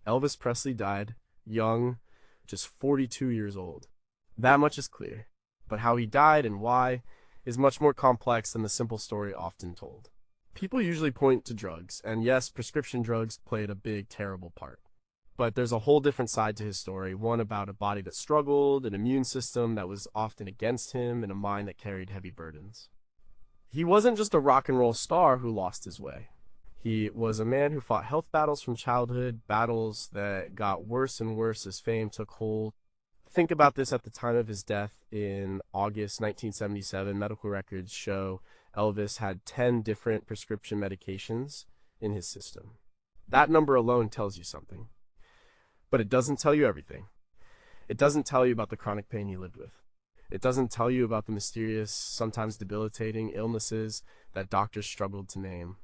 Elvis Presley died young, just 42 years old. That much is clear. But how he died and why is much more complex than the simple story often told. People usually point to drugs, and yes, prescription drugs played a big, terrible part. But there's a whole different side to his story, one about a body that struggled, an immune system that was often against him, and a mind that carried heavy burdens. He wasn't just a rock and roll star who lost his way. He was a man who fought health battles from childhood, battles that got worse and worse as fame took hold. Think about this: at the time of his death in August 1977, medical records show Elvis had 10 different prescription medications in his system. That number alone tells you something. But it doesn't tell you everything. It doesn't tell you about the chronic pain he lived with. It doesn't tell you about the mysterious, sometimes debilitating illnesses that doctors struggled to name.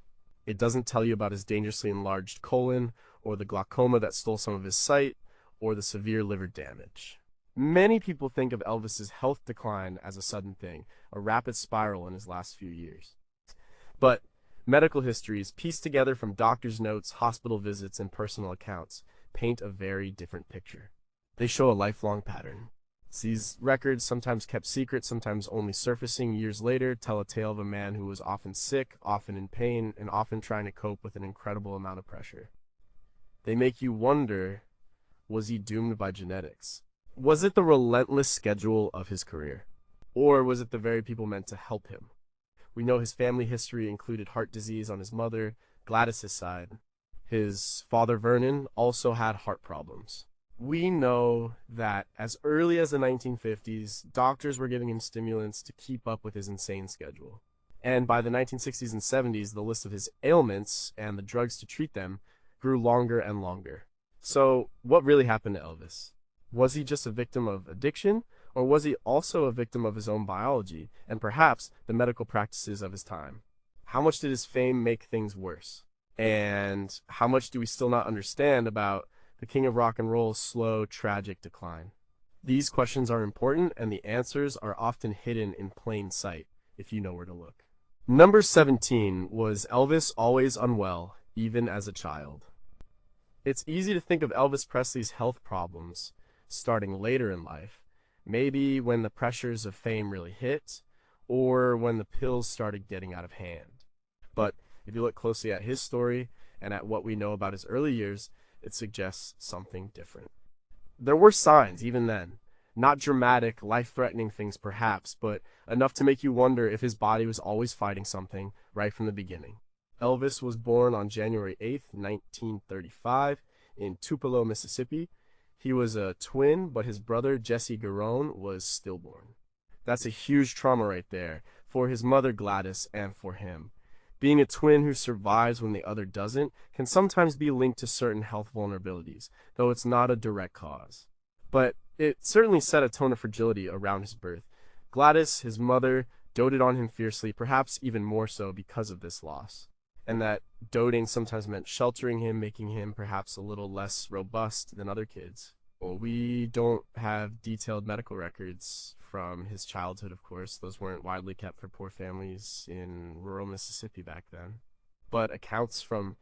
It doesn't tell you about his dangerously enlarged colon, or the glaucoma that stole some of his sight, or the severe liver damage. Many people think of Elvis's health decline as a sudden thing, a rapid spiral in his last few years. But medical histories, pieced together from doctors' notes, hospital visits, and personal accounts, paint a very different picture. They show a lifelong pattern. These records, sometimes kept secret, sometimes only surfacing years later, tell a tale of a man who was often sick, often in pain, and often trying to cope with an incredible amount of pressure. They make you wonder, was he doomed by genetics? Was it the relentless schedule of his career? Or was it the very people meant to help him? We know his family history included heart disease on his mother, Gladys's side. His father, Vernon, also had heart problems. We know that as early as the 1950s, doctors were giving him stimulants to keep up with his insane schedule. And by the 1960s and 70s, the list of his ailments and the drugs to treat them grew longer and longer. So, what really happened to Elvis? Was he just a victim of addiction, or was he also a victim of his own biology, and perhaps the medical practices of his time? How much did his fame make things worse? And how much do we still not understand about the king of rock and roll's slow, tragic decline? These questions are important, and the answers are often hidden in plain sight, if you know where to look. Number 17 was Elvis always unwell, even as a child. It's easy to think of Elvis Presley's health problems starting later in life, maybe when the pressures of fame really hit, or when the pills started getting out of hand. But if you look closely at his story and at what we know about his early years, it suggests something different. There were signs even then. Not dramatic, life-threatening things perhaps, but enough to make you wonder if his body was always fighting something right from the beginning. Elvis was born on January 8th, 1935, in Tupelo, Mississippi. He was a twin, but his brother, Jesse Garone, was stillborn. That's a huge trauma right there, for his mother Gladys and for him. Being a twin who survives when the other doesn't can sometimes be linked to certain health vulnerabilities, though it's not a direct cause. But it certainly set a tone of fragility around his birth. Gladys, his mother, doted on him fiercely, perhaps even more so because of this loss. And that doting sometimes meant sheltering him, making him perhaps a little less robust than other kids. Well, we don't have detailed medical records from his childhood, of course. Those weren't widely kept for poor families in rural Mississippi back then. But accounts from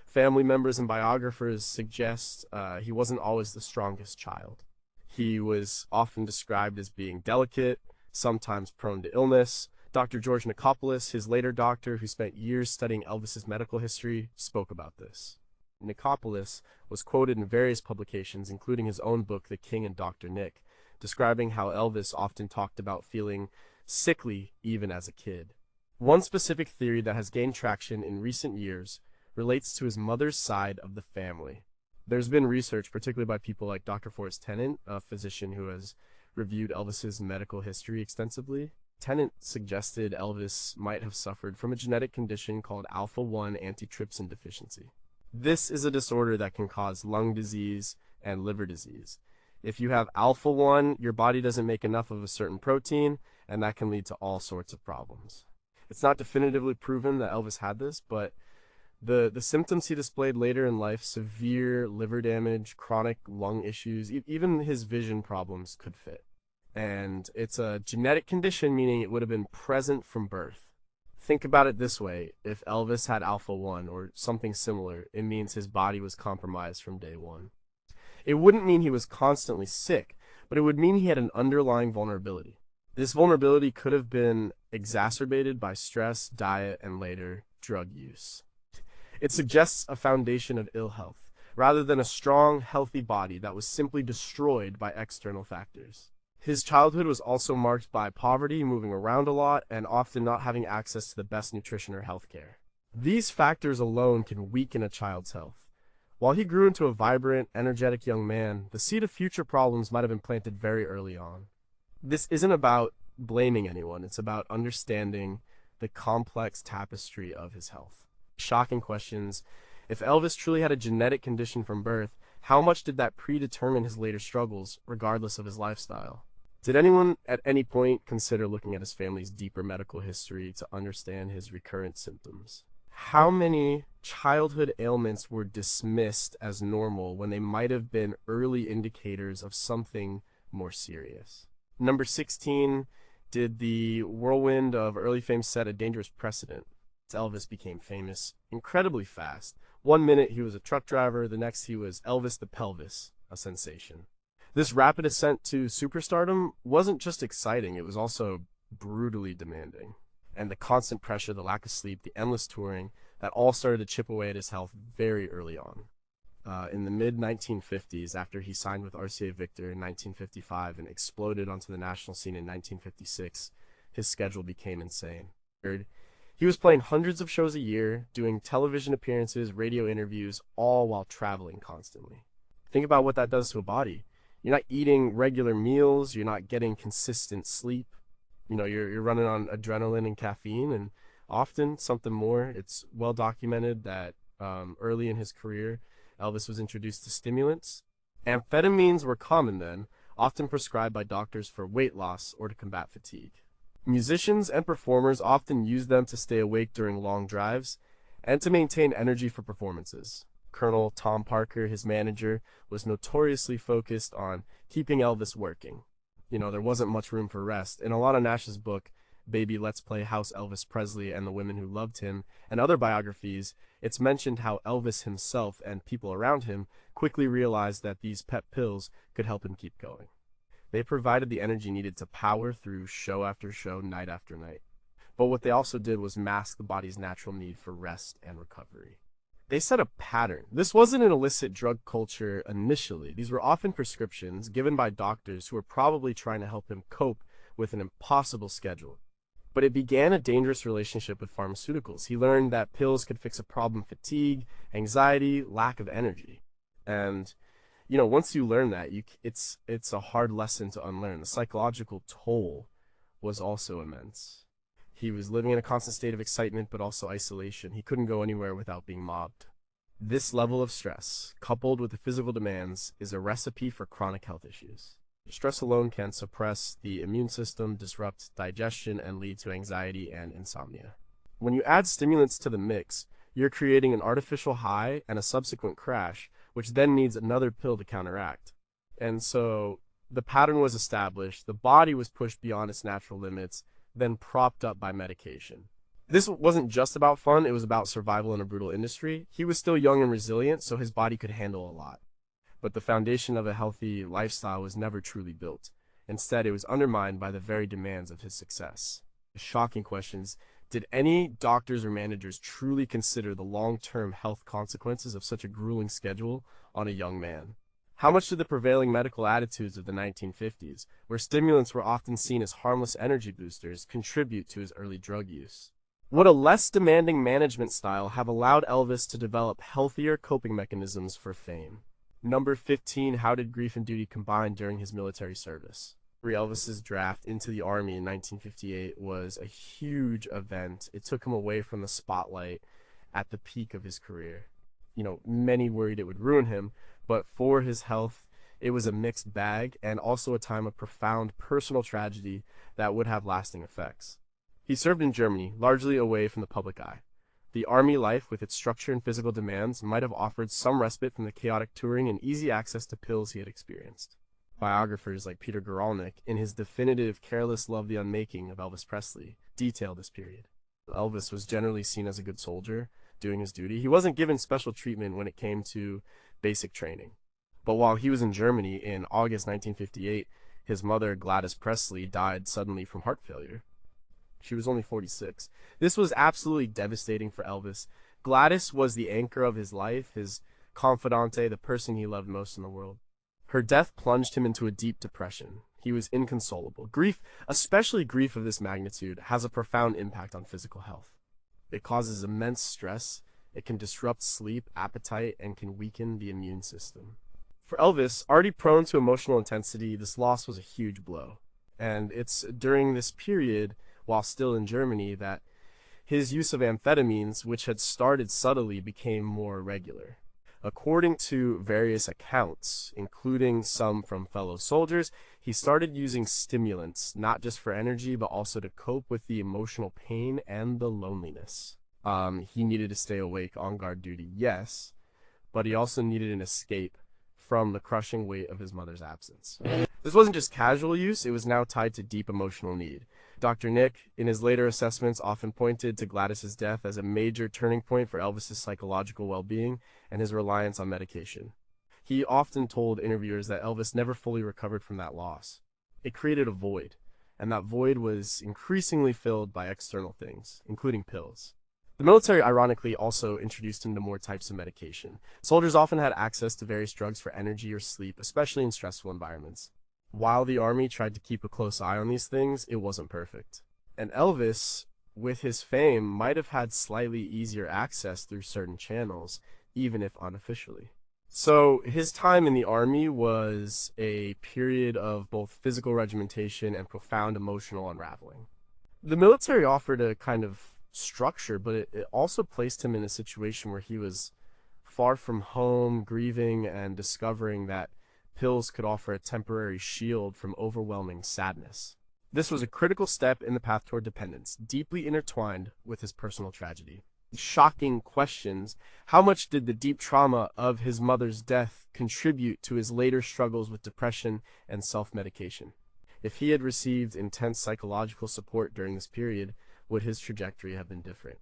family members and biographers suggest he wasn't always the strongest child. He was often described as being delicate, sometimes prone to illness. Dr. George Nicopolis, his later doctor who spent years studying Elvis's medical history, spoke about this. Nicopolis was quoted in various publications, including his own book, The King and Dr. Nick, describing how Elvis often talked about feeling sickly even as a kid. One specific theory that has gained traction in recent years relates to his mother's side of the family. There's been research, particularly by people like Dr. Forrest Tennant, a physician who has reviewed Elvis's medical history extensively. Tennant suggested Elvis might have suffered from a genetic condition called alpha-1 antitrypsin deficiency. This is a disorder that can cause lung disease and liver disease. If you have alpha-1, your body doesn't make enough of a certain protein, and that can lead to all sorts of problems. It's not definitively proven that Elvis had this, but the symptoms he displayed later in life, severe liver damage, chronic lung issues, even his vision problems could fit. And it's a genetic condition, meaning it would have been present from birth. Think about it this way. If Elvis had Alpha 1 or something similar, it means his body was compromised from day one. It wouldn't mean he was constantly sick, but it would mean he had an underlying vulnerability. This vulnerability could have been exacerbated by stress, diet, and later, drug use. It suggests a foundation of ill health, rather than a strong, healthy body that was simply destroyed by external factors. His childhood was also marked by poverty, moving around a lot, and often not having access to the best nutrition or health care. These factors alone can weaken a child's health. While he grew into a vibrant, energetic young man, the seed of future problems might have been planted very early on. This isn't about blaming anyone, it's about understanding the complex tapestry of his health. Shocking questions. If Elvis truly had a genetic condition from birth, how much did that predetermine his later struggles, regardless of his lifestyle? Did anyone at any point consider looking at his family's deeper medical history to understand his recurrent symptoms? How many childhood ailments were dismissed as normal when they might have been early indicators of something more serious? Number 16, did the whirlwind of early fame set a dangerous precedent? Elvis became famous incredibly fast. One minute he was a truck driver, the next he was Elvis the Pelvis, a sensation. This rapid ascent to superstardom wasn't just exciting, it was also brutally demanding. And the constant pressure, the lack of sleep, the endless touring, that all started to chip away at his health very early on. In the mid-1950s, after he signed with RCA Victor in 1955 and exploded onto the national scene in 1956, his schedule became insane. He was playing hundreds of shows a year, doing television appearances, radio interviews, all while traveling constantly. Think about what that does to a body. You're not eating regular meals, you're not getting consistent sleep. You're running on adrenaline and caffeine, and often something more. It's well documented that early in his career, Elvis was introduced to stimulants. Amphetamines were common then, often prescribed by doctors for weight loss or to combat fatigue. Musicians and performers often used them to stay awake during long drives and to maintain energy for performances. Colonel Tom Parker, his manager, was notoriously focused on keeping Elvis working. There wasn't much room for rest. In Alana Nash's book, Baby Let's Play House Elvis Presley and the Women Who Loved Him, and other biographies, it's mentioned how Elvis himself and people around him quickly realized that these pep pills could help him keep going. They provided the energy needed to power through show after show, night after night. But what they also did was mask the body's natural need for rest and recovery. They set a pattern. This wasn't an illicit drug culture initially. These were often prescriptions given by doctors who were probably trying to help him cope with an impossible schedule. But it began a dangerous relationship with pharmaceuticals. He learned that pills could fix a problem: fatigue, anxiety, lack of energy. And once you learn that, it's a hard lesson to unlearn. The psychological toll was also immense. He was living in a constant state of excitement, but also isolation. He couldn't go anywhere without being mobbed. This level of stress, coupled with the physical demands, is a recipe for chronic health issues. Stress alone can suppress the immune system, disrupt digestion, and lead to anxiety and insomnia. When you add stimulants to the mix, you're creating an artificial high and a subsequent crash, which then needs another pill to counteract. And so the pattern was established, the body was pushed beyond its natural limits, then propped up by medication. This wasn't just about fun, it was about survival in a brutal industry. He was still young and resilient, so his body could handle a lot. But the foundation of a healthy lifestyle was never truly built. Instead, it was undermined by the very demands of his success. Shocking questions. Did any doctors or managers truly consider the long-term health consequences of such a grueling schedule on a young man? How much did the prevailing medical attitudes of the 1950s, where stimulants were often seen as harmless energy boosters, contribute to his early drug use? Would a less demanding management style have allowed Elvis to develop healthier coping mechanisms for fame? Number 15, how did grief and duty combine during his military service? Elvis's draft into the Army in 1958 was a huge event. It took him away from the spotlight at the peak of his career. Many worried it would ruin him, but for his health, it was a mixed bag and also a time of profound personal tragedy that would have lasting effects. He served in Germany, largely away from the public eye. The Army life, with its structure and physical demands, might have offered some respite from the chaotic touring and easy access to pills he had experienced. Biographers like Peter Guralnick, in his definitive Careless Love the Unmaking of Elvis Presley, detail this period. Elvis was generally seen as a good soldier, doing his duty. He wasn't given special treatment when it came to basic training. But while he was in Germany in August 1958, his mother, Gladys Presley, died suddenly from heart failure. She was only 46. This was absolutely devastating for Elvis. Gladys was the anchor of his life, his confidante, the person he loved most in the world. Her death plunged him into a deep depression. He was inconsolable. Grief, especially grief of this magnitude, has a profound impact on physical health. It causes immense stress, it can disrupt sleep, appetite, and can weaken the immune system. For Elvis, already prone to emotional intensity, this loss was a huge blow. And it's during this period, while still in Germany, that his use of amphetamines, which had started subtly, became more regular. According to various accounts, including some from fellow soldiers, he started using stimulants, not just for energy, but also to cope with the emotional pain and the loneliness. He needed to stay awake on guard duty, yes, but he also needed an escape from the crushing weight of his mother's absence. This wasn't just casual use, it was now tied to deep emotional need. Dr. Nick, in his later assessments, often pointed to Gladys's death as a major turning point for Elvis's psychological well-being and his reliance on medication. He often told interviewers that Elvis never fully recovered from that loss. It created a void, and that void was increasingly filled by external things, including pills. The military, ironically, also introduced him to more types of medication. Soldiers often had access to various drugs for energy or sleep, especially in stressful environments. While the army tried to keep a close eye on these things, it wasn't perfect. And Elvis, with his fame, might have had slightly easier access through certain channels, even if unofficially. So his time in the army was a period of both physical regimentation and profound emotional unraveling. The military offered a kind of structure, but it also placed him in a situation where he was far from home, grieving, and discovering that pills could offer a temporary shield from overwhelming sadness. This was a critical step in the path toward dependence, deeply intertwined with his personal tragedy. Shocking questions. How much did the deep trauma of his mother's death contribute to his later struggles with depression and self-medication? If he had received intense psychological support during this period, would his trajectory have been different?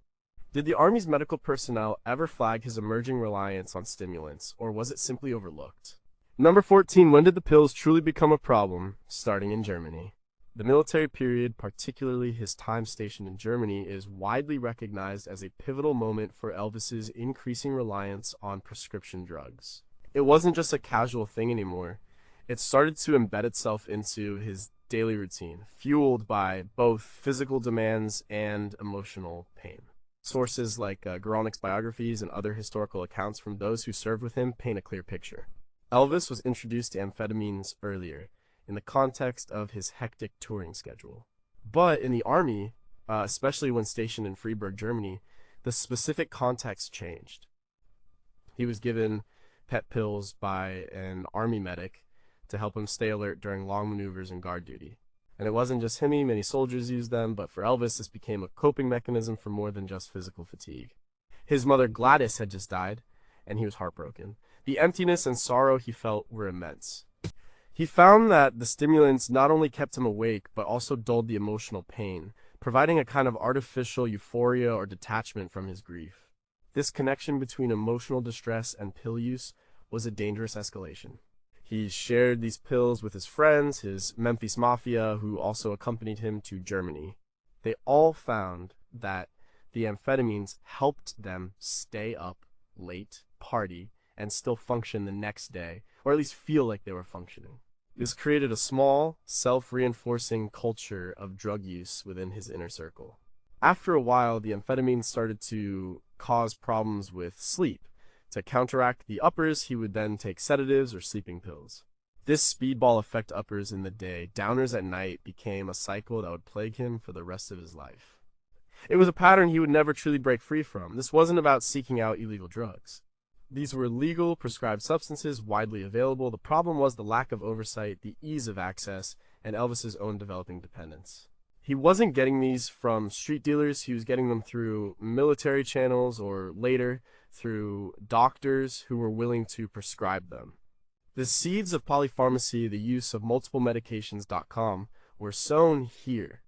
Did the Army's medical personnel ever flag his emerging reliance on stimulants, or was it simply overlooked? Number 14. When did the pills truly become a problem? Starting in Germany. The military period, particularly his time stationed in Germany, is widely recognized as a pivotal moment for Elvis's increasing reliance on prescription drugs. It wasn't just a casual thing anymore. It started to embed itself into his daily routine, fueled by both physical demands and emotional pain. Sources like Guralnick's biographies and other historical accounts from those who served with him paint a clear picture. Elvis was introduced to amphetamines earlier, in the context of his hectic touring schedule. But in the army, especially when stationed in Freiburg, Germany, the specific context changed. He was given pet pills by an army medic to help him stay alert during long maneuvers and guard duty. And it wasn't just him, many soldiers used them, but for Elvis this became a coping mechanism for more than just physical fatigue. His mother Gladys had just died, and he was heartbroken. The emptiness and sorrow he felt were immense. He found that the stimulants not only kept him awake, but also dulled the emotional pain, providing a kind of artificial euphoria or detachment from his grief. This connection between emotional distress and pill use was a dangerous escalation. He shared these pills with his friends, his Memphis Mafia, who also accompanied him to Germany. They all found that the amphetamines helped them stay up late, party, and still function the next day, or at least feel like they were functioning. This created a small, self-reinforcing culture of drug use within his inner circle. After a while, the amphetamines started to cause problems with sleep. To counteract the uppers, he would then take sedatives or sleeping pills. This speedball effect uppers in the day, downers at night, became a cycle that would plague him for the rest of his life. It was a pattern he would never truly break free from. This wasn't about seeking out illegal drugs. These were legal, prescribed substances widely available. The problem was the lack of oversight, the ease of access, and Elvis's own developing dependence. He wasn't getting these from street dealers, he was getting them through military channels or later through doctors who were willing to prescribe them. The seeds of polypharmacy, the use of multiple medications.com, were sown here.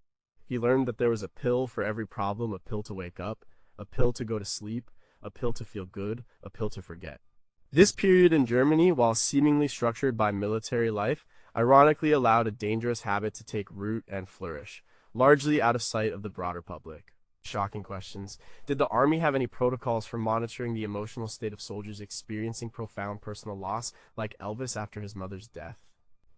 He learned that there was a pill for every problem, a pill to wake up, a pill to go to sleep, a pill to feel good, a pill to forget. This period in Germany, while seemingly structured by military life, ironically allowed a dangerous habit to take root and flourish, largely out of sight of the broader public. Shocking questions. Did the army have any protocols for monitoring the emotional state of soldiers experiencing profound personal loss, like Elvis after his mother's death?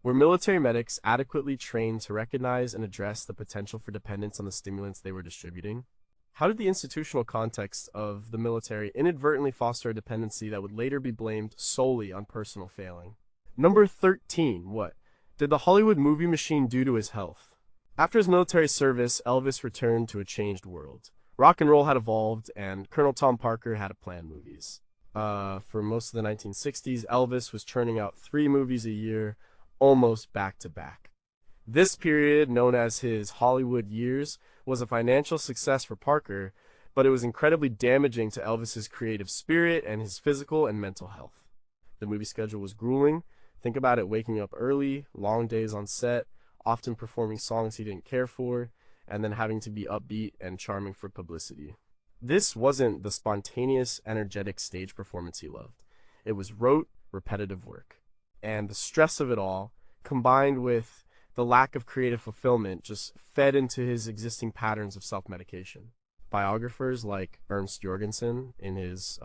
Were military medics adequately trained to recognize and address the potential for dependence on the stimulants they were distributing? How did the institutional context of the military inadvertently foster a dependency that would later be blamed solely on personal failing? Number 13. What did the Hollywood movie machine do to his health? After his military service, Elvis returned to a changed world. Rock and roll had evolved, and Colonel Tom Parker had to plan movies. For most of the 1960s, Elvis was churning out 3 movies a year, almost back to back. This period, known as his Hollywood years, was a financial success for Parker, but it was incredibly damaging to Elvis's creative spirit and his physical and mental health. The movie schedule was grueling. Think about it: waking up early, long days on set, often performing songs he didn't care for, and then having to be upbeat and charming for publicity. This wasn't the spontaneous, energetic stage performance he loved. It was rote, repetitive work. And the stress of it all, combined with the lack of creative fulfillment, just fed into his existing patterns of self-medication. Biographers like Ernst Jorgensen, in his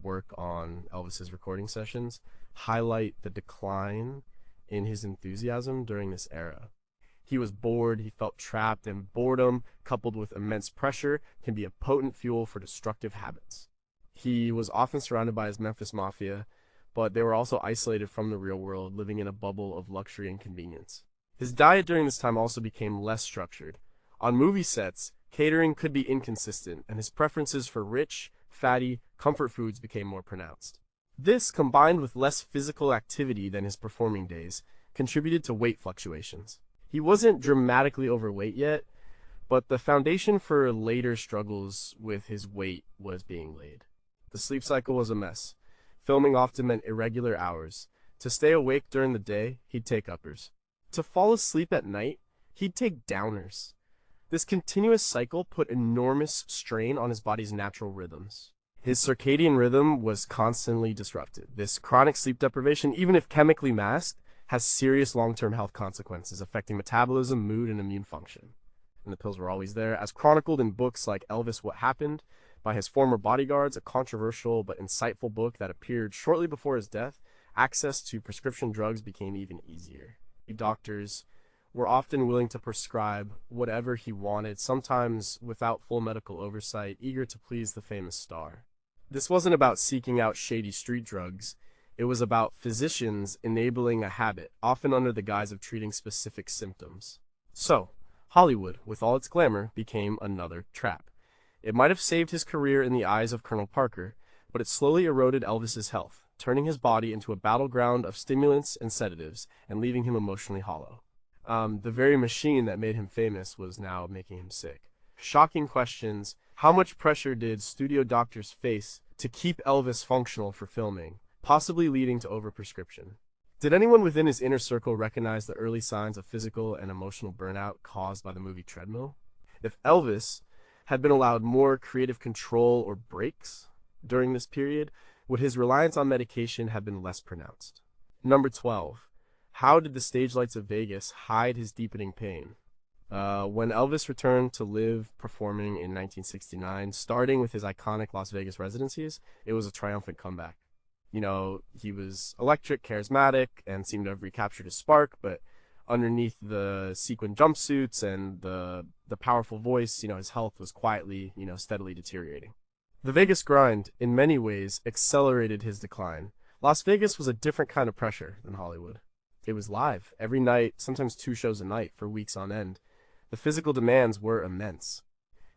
work on Elvis's recording sessions, highlight the decline in his enthusiasm during this era. He was bored, he felt trapped, and boredom, coupled with immense pressure, can be a potent fuel for destructive habits. He was often surrounded by his Memphis Mafia, but they were also isolated from the real world, living in a bubble of luxury and convenience. His diet during this time also became less structured. On movie sets, catering could be inconsistent, and his preferences for rich, fatty, comfort foods became more pronounced. This, combined with less physical activity than his performing days, contributed to weight fluctuations. He wasn't dramatically overweight yet, but the foundation for later struggles with his weight was being laid. The sleep cycle was a mess. Filming often meant irregular hours. To stay awake during the day, he'd take uppers. To fall asleep at night, he'd take downers. This continuous cycle put enormous strain on his body's natural rhythms. His circadian rhythm was constantly disrupted. This chronic sleep deprivation, even if chemically masked, has serious long-term health consequences affecting metabolism, mood, and immune function. And the pills were always there. As chronicled in books like Elvis: What Happened by his former bodyguards, a controversial but insightful book that appeared shortly before his death, access to prescription drugs became even easier. Doctors were often willing to prescribe whatever he wanted, sometimes without full medical oversight, eager to please the famous star. This wasn't about seeking out shady street drugs. It was about physicians enabling a habit, often under the guise of treating specific symptoms. So, Hollywood, with all its glamour, became another trap. It might have saved his career in the eyes of Colonel Parker, but it slowly eroded Elvis's health, turning his body into a battleground of stimulants and sedatives, and leaving him emotionally hollow. The very machine that made him famous was now making him sick. Shocking questions. How much pressure did studio doctors face to keep Elvis functional for filming, possibly leading to overprescription? Did anyone within his inner circle recognize the early signs of physical and emotional burnout caused by the movie treadmill? If Elvis had been allowed more creative control or breaks during this period, would his reliance on medication have been less pronounced? Number 12. How did the stage lights of Vegas hide his deepening pain? When Elvis returned to live performing in 1969, starting with his iconic Las Vegas residencies, it was a triumphant comeback. You know, he was electric, charismatic, and seemed to have recaptured his spark, but underneath the sequin jumpsuits and the powerful voice, his health was quietly, steadily deteriorating. The Vegas grind, in many ways, accelerated his decline. Las Vegas was a different kind of pressure than Hollywood. It was live, every night, sometimes 2 shows a night for weeks on end. The physical demands were immense.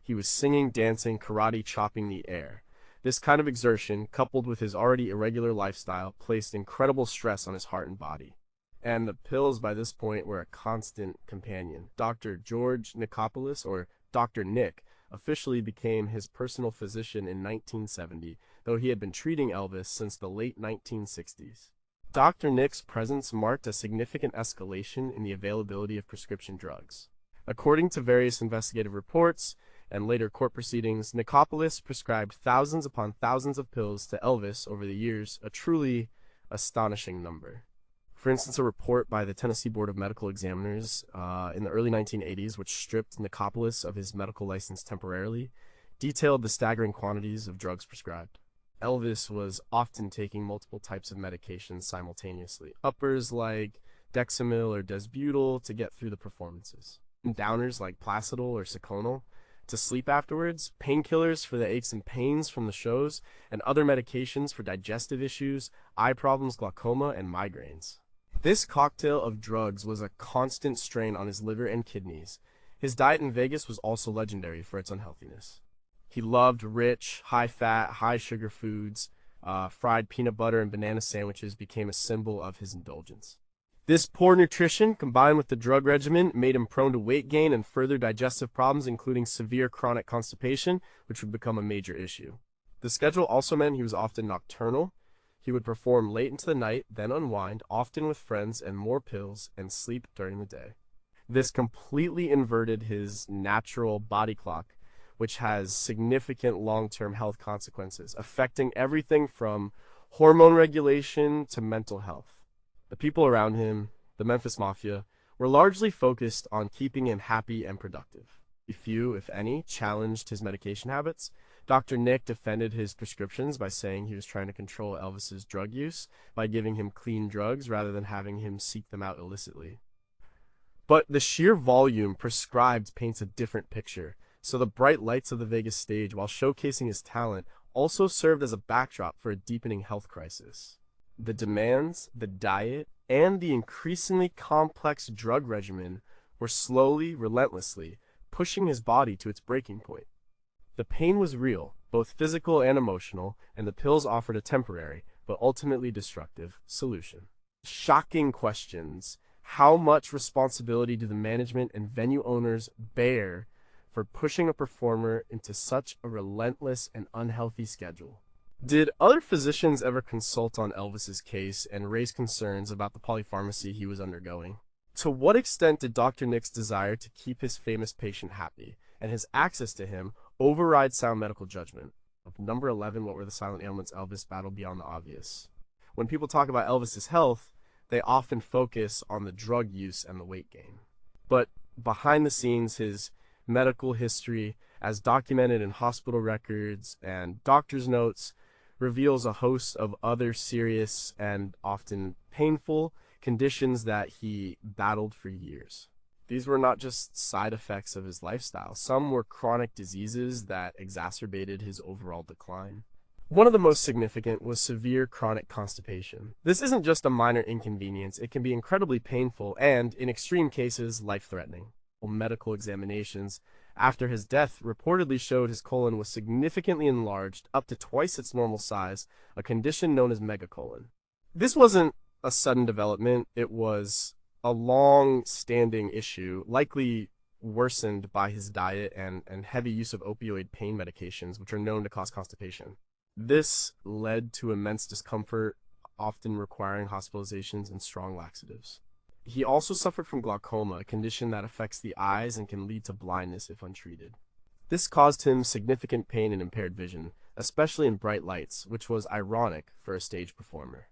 He was singing, dancing, karate, chopping the air. This kind of exertion, coupled with his already irregular lifestyle, placed incredible stress on his heart and body. And the pills by this point were a constant companion. Dr. George Nicopolis, or Dr. Nick, officially became his personal physician in 1970, though he had been treating Elvis since the late 1960s. Dr. Nick's presence marked a significant escalation in the availability of prescription drugs. According to various investigative reports and later court proceedings, Nicopolis prescribed thousands upon thousands of pills to Elvis over the years, a truly astonishing number. For instance, a report by the Tennessee Board of Medical Examiners in the early 1980s, which stripped Nicopolis of his medical license temporarily, detailed the staggering quantities of drugs prescribed. Elvis was often taking multiple types of medications simultaneously. Uppers like Dexamyl or Desbutyl to get through the performances. Downers like Placidol or Seconal to sleep afterwards, painkillers for the aches and pains from the shows, and other medications for digestive issues, eye problems, glaucoma, and migraines. This cocktail of drugs was a constant strain on his liver and kidneys. His diet in Vegas was also legendary for its unhealthiness. He loved rich, high-fat, high-sugar foods. Fried peanut butter and banana sandwiches became a symbol of his indulgence. This poor nutrition, combined with the drug regimen, made him prone to weight gain and further digestive problems, including severe chronic constipation, which would become a major issue. The schedule also meant he was often nocturnal. He would perform late into the night, then unwind, often with friends and more pills, and sleep during the day. This completely inverted his natural body clock, which has significant long-term health consequences, affecting everything from hormone regulation to mental health. The people around him, the Memphis Mafia, were largely focused on keeping him happy and productive. Few, if any, challenged his medication habits. Dr. Nick defended his prescriptions by saying he was trying to control Elvis's drug use by giving him clean drugs rather than having him seek them out illicitly. But the sheer volume prescribed paints a different picture, so the bright lights of the Vegas stage, while showcasing his talent, also served as a backdrop for a deepening health crisis. The demands, the diet, and the increasingly complex drug regimen were slowly, relentlessly, pushing his body to its breaking point. The pain was real, both physical and emotional, and the pills offered a temporary, but ultimately destructive, solution. Shocking questions. How much responsibility do the management and venue owners bear for pushing a performer into such a relentless and unhealthy schedule? Did other physicians ever consult on Elvis's case and raise concerns about the polypharmacy he was undergoing? To what extent did Dr. Nick's desire to keep his famous patient happy and his access to him override sound medical judgment? Number 11, what were the silent ailments Elvis battled beyond the obvious? When people talk about Elvis's health, they often focus on the drug use and the weight gain. But behind the scenes, his medical history, as documented in hospital records and doctor's notes, reveals a host of other serious and often painful conditions that he battled for years. These were not just side effects of his lifestyle. Some were chronic diseases that exacerbated his overall decline. One of the most significant was severe chronic constipation. This isn't just a minor inconvenience. It can be incredibly painful and, in extreme cases, life-threatening. Medical examinations after his death reportedly showed his colon was significantly enlarged, up to twice its normal size, a condition known as megacolon. This wasn't a sudden development. It was a long-standing issue, likely worsened by his diet and heavy use of opioid pain medications, which are known to cause constipation. This led to immense discomfort, often requiring hospitalizations and strong laxatives. He also suffered from glaucoma, a condition that affects the eyes and can lead to blindness if untreated. This caused him significant pain and impaired vision, especially in bright lights, which was ironic for a stage performer.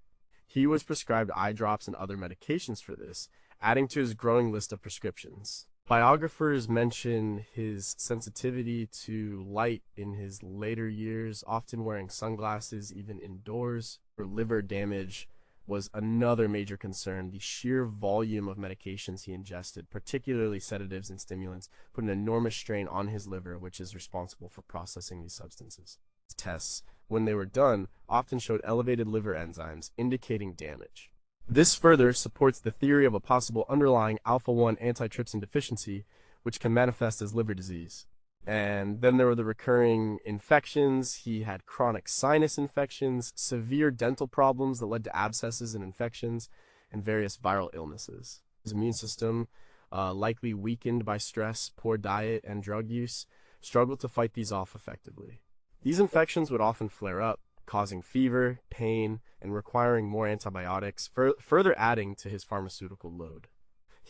He was prescribed eye drops and other medications for this, adding to his growing list of prescriptions. Biographers mention his sensitivity to light in his later years, often wearing sunglasses even indoors. For liver damage was another major concern. The sheer volume of medications he ingested, particularly sedatives and stimulants, put an enormous strain on his liver, which is responsible for processing these substances. Tests, when they were done, often showed elevated liver enzymes, indicating damage. This further supports the theory of a possible underlying alpha-1 antitrypsin deficiency, which can manifest as liver disease. And then there were the recurring infections. He had chronic sinus infections, severe dental problems that led to abscesses and infections, and various viral illnesses. His immune system, likely weakened by stress, poor diet, and drug use, struggled to fight these off effectively. These infections would often flare up, causing fever, pain, and requiring more antibiotics, further adding to his pharmaceutical load.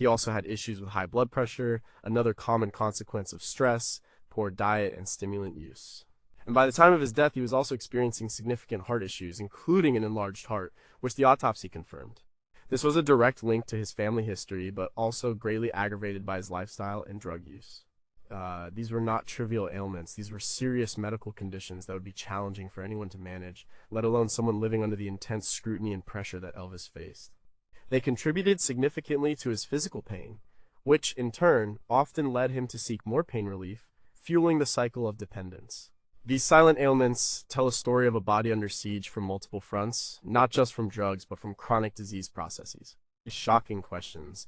He also had issues with high blood pressure, another common consequence of stress, poor diet, and stimulant use. And by the time of his death, he was also experiencing significant heart issues, including an enlarged heart, which the autopsy confirmed. This was a direct link to his family history, but also greatly aggravated by his lifestyle and drug use. These were not trivial ailments. These were serious medical conditions that would be challenging for anyone to manage, let alone someone living under the intense scrutiny and pressure that Elvis faced. They contributed significantly to his physical pain, which, in turn, often led him to seek more pain relief, fueling the cycle of dependence. These silent ailments tell a story of a body under siege from multiple fronts, not just from drugs, but from chronic disease processes. Shocking questions.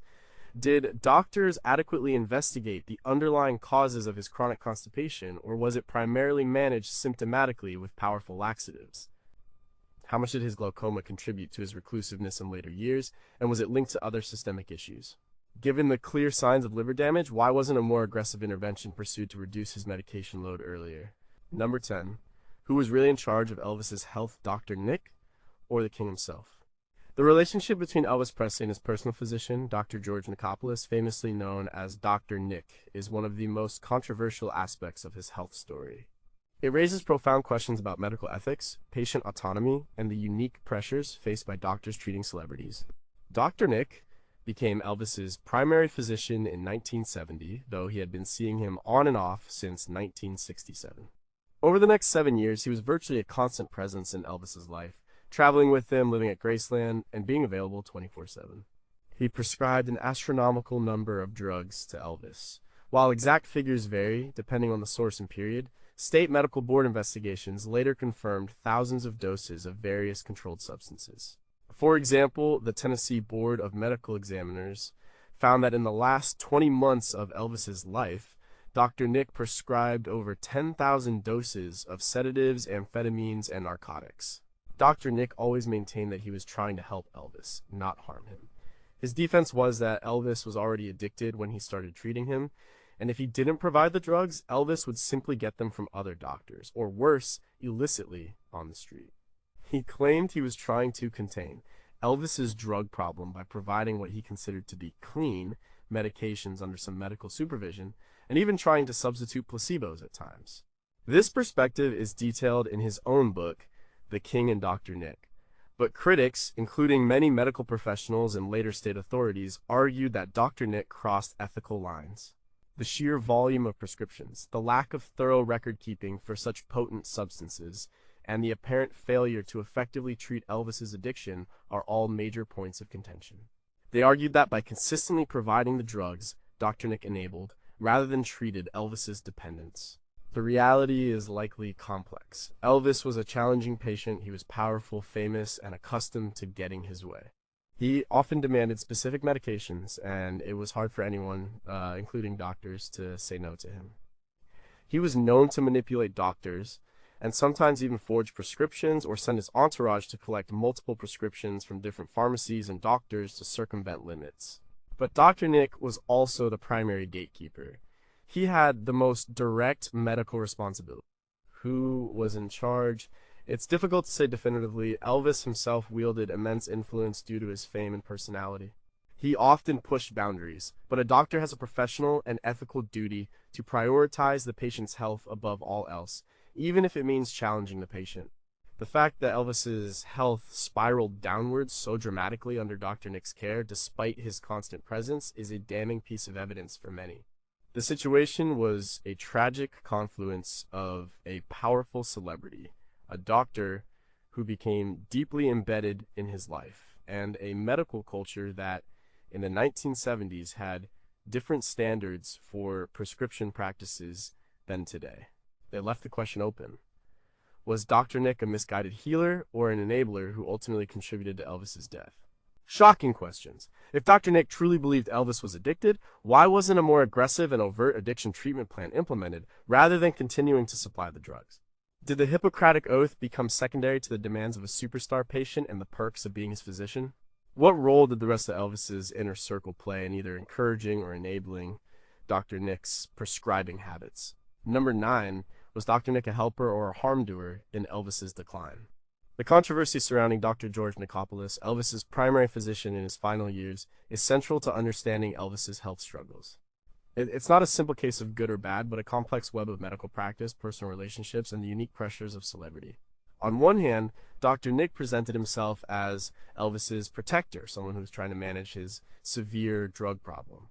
Did doctors adequately investigate the underlying causes of his chronic constipation, or was it primarily managed symptomatically with powerful laxatives? How much did his glaucoma contribute to his reclusiveness in later years, and was it linked to other systemic issues? Given the clear signs of liver damage, why wasn't a more aggressive intervention pursued to reduce his medication load earlier? Number 10. Who was really in charge of Elvis's health, Dr. Nick, or the king himself? The relationship between Elvis Presley and his personal physician, Dr. George Nichopoulos, famously known as Dr. Nick, is one of the most controversial aspects of his health story. It raises profound questions about medical ethics, patient autonomy, and the unique pressures faced by doctors treating celebrities. Dr. Nick became Elvis's primary physician in 1970, though he had been seeing him on and off since 1967. Over the next 7 years, he was virtually a constant presence in Elvis's life, traveling with him, living at Graceland, and being available 24/7. He prescribed an astronomical number of drugs to Elvis. While exact figures vary, depending on the source and period, state medical board investigations later confirmed thousands of doses of various controlled substances. For example, the Tennessee Board of Medical Examiners found that in the last 20 months of Elvis's life, Dr. Nick prescribed over 10,000 doses of sedatives, amphetamines, and narcotics. Dr. Nick always maintained that he was trying to help Elvis, not harm him. His defense was that Elvis was already addicted when he started treating him, and if he didn't provide the drugs, Elvis would simply get them from other doctors, or worse, illicitly on the street. He claimed he was trying to contain Elvis's drug problem by providing what he considered to be clean medications under some medical supervision, and even trying to substitute placebos at times. This perspective is detailed in his own book, The King and Dr. Nick. But critics, including many medical professionals and later state authorities, argued that Dr. Nick crossed ethical lines. The sheer volume of prescriptions, the lack of thorough record-keeping for such potent substances, and the apparent failure to effectively treat Elvis's addiction are all major points of contention. They argued that by consistently providing the drugs Dr. Nick enabled, rather than treated Elvis's dependence. The reality is likely complex. Elvis was a challenging patient. He was powerful, famous, and accustomed to getting his way. He often demanded specific medications, and it was hard for anyone, including doctors, to say no to him. He was known to manipulate doctors, and sometimes even forge prescriptions or send his entourage to collect multiple prescriptions from different pharmacies and doctors to circumvent limits. But Dr. Nick was also the primary gatekeeper. He had the most direct medical responsibility. Who was in charge? It's difficult to say definitively. Elvis himself wielded immense influence due to his fame and personality. He often pushed boundaries, but a doctor has a professional and ethical duty to prioritize the patient's health above all else, even if it means challenging the patient. The fact that Elvis's health spiraled downwards so dramatically under Dr. Nick's care, despite his constant presence, is a damning piece of evidence for many. The situation was a tragic confluence of a powerful celebrity, a doctor who became deeply embedded in his life, and a medical culture that, in the 1970s, had different standards for prescription practices than today. They left the question open. Was Dr. Nick a misguided healer or an enabler who ultimately contributed to Elvis's death? Shocking questions. If Dr. Nick truly believed Elvis was addicted, why wasn't a more aggressive and overt addiction treatment plan implemented rather than continuing to supply the drugs? Did the Hippocratic Oath become secondary to the demands of a superstar patient and the perks of being his physician? What role did the rest of Elvis's inner circle play in either encouraging or enabling Dr. Nick's prescribing habits? Number 9, was Dr. Nick a helper or a harm doer in Elvis's decline? The controversy surrounding Dr. George Nicopolis, Elvis's primary physician in his final years, is central to understanding Elvis's health struggles. It's not a simple case of good or bad, but a complex web of medical practice, personal relationships, and the unique pressures of celebrity. On one hand, Dr. Nick presented himself as Elvis's protector, someone who was trying to manage his severe drug problem.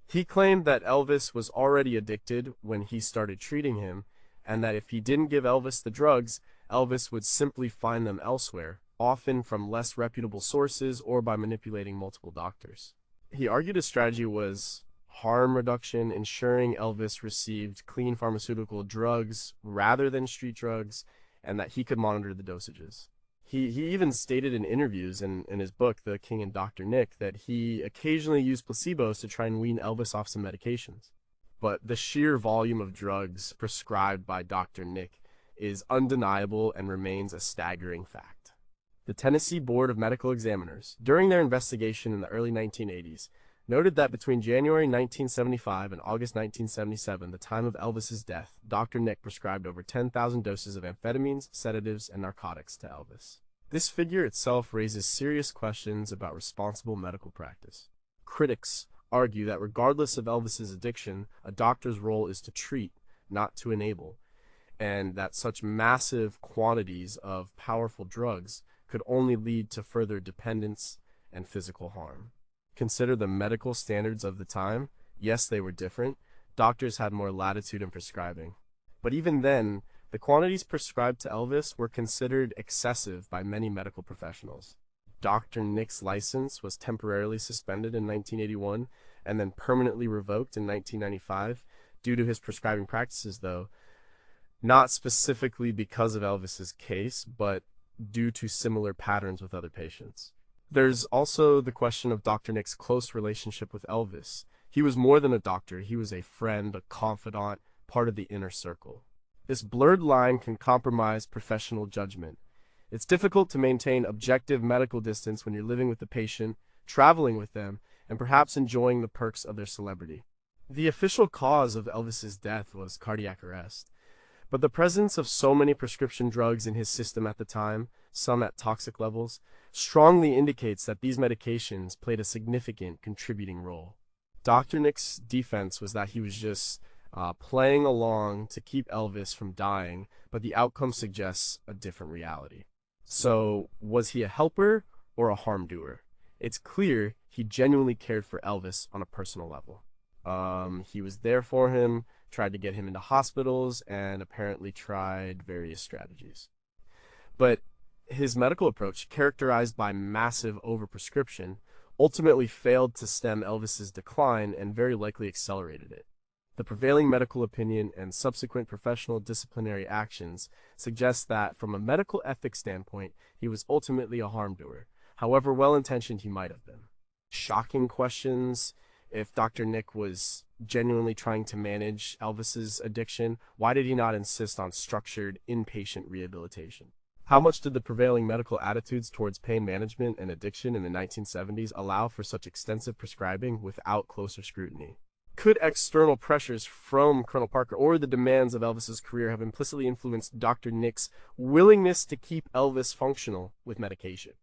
He claimed that Elvis was already addicted when he started treating him, and that if he didn't give Elvis the drugs, Elvis would simply find them elsewhere, often from less reputable sources or by manipulating multiple doctors. He argued his strategy was harm reduction, ensuring Elvis received clean pharmaceutical drugs rather than street drugs, and that he could monitor the dosages. He even stated in interviews in his book, The King and Dr. Nick, that he occasionally used placebos to try and wean Elvis off some medications. But the sheer volume of drugs prescribed by Dr. Nick is undeniable and remains a staggering fact. The Tennessee Board of Medical Examiners, during their investigation in the early 1980s, noted that between January 1975 and August 1977, the time of Elvis's death, Dr. Nick prescribed over 10,000 doses of amphetamines, sedatives, and narcotics to Elvis. This figure itself raises serious questions about responsible medical practice. Critics argue that regardless of Elvis's addiction, a doctor's role is to treat, not to enable, and that such massive quantities of powerful drugs could only lead to further dependence and physical harm. Consider the medical standards of the time. Yes, they were different. Doctors had more latitude in prescribing. But even then, the quantities prescribed to Elvis were considered excessive by many medical professionals. Dr. Nick's license was temporarily suspended in 1981 and then permanently revoked in 1995 due to his prescribing practices, though, not specifically because of Elvis's case, but due to similar patterns with other patients. There's also the question of Dr. Nick's close relationship with Elvis. He was more than a doctor. He was a friend, a confidant, part of the inner circle. This blurred line can compromise professional judgment. It's difficult to maintain objective medical distance when you're living with the patient, traveling with them, and perhaps enjoying the perks of their celebrity. The official cause of Elvis's death was cardiac arrest, but the presence of so many prescription drugs in his system at the time, some at toxic levels, strongly indicates that these medications played a significant contributing role. Dr. Nick's defense was that he was just playing along to keep Elvis from dying, but the outcome suggests a different reality. So, was he a helper or a harm doer? It's clear he genuinely cared for Elvis on a personal level. He was there for him, tried to get him into hospitals, and apparently tried various strategies. But his medical approach, characterized by massive overprescription, ultimately failed to stem Elvis's decline and very likely accelerated it. The prevailing medical opinion and subsequent professional disciplinary actions suggest that, from a medical ethics standpoint, he was ultimately a harm doer, however well-intentioned he might have been. Shocking questions. If Dr. Nick was genuinely trying to manage Elvis's addiction, why did he not insist on structured inpatient rehabilitation? How much did the prevailing medical attitudes towards pain management and addiction in the 1970s allow for such extensive prescribing without closer scrutiny? Could external pressures from Colonel Parker or the demands of Elvis's career have implicitly influenced Dr. Nick's willingness to keep Elvis functional with medication?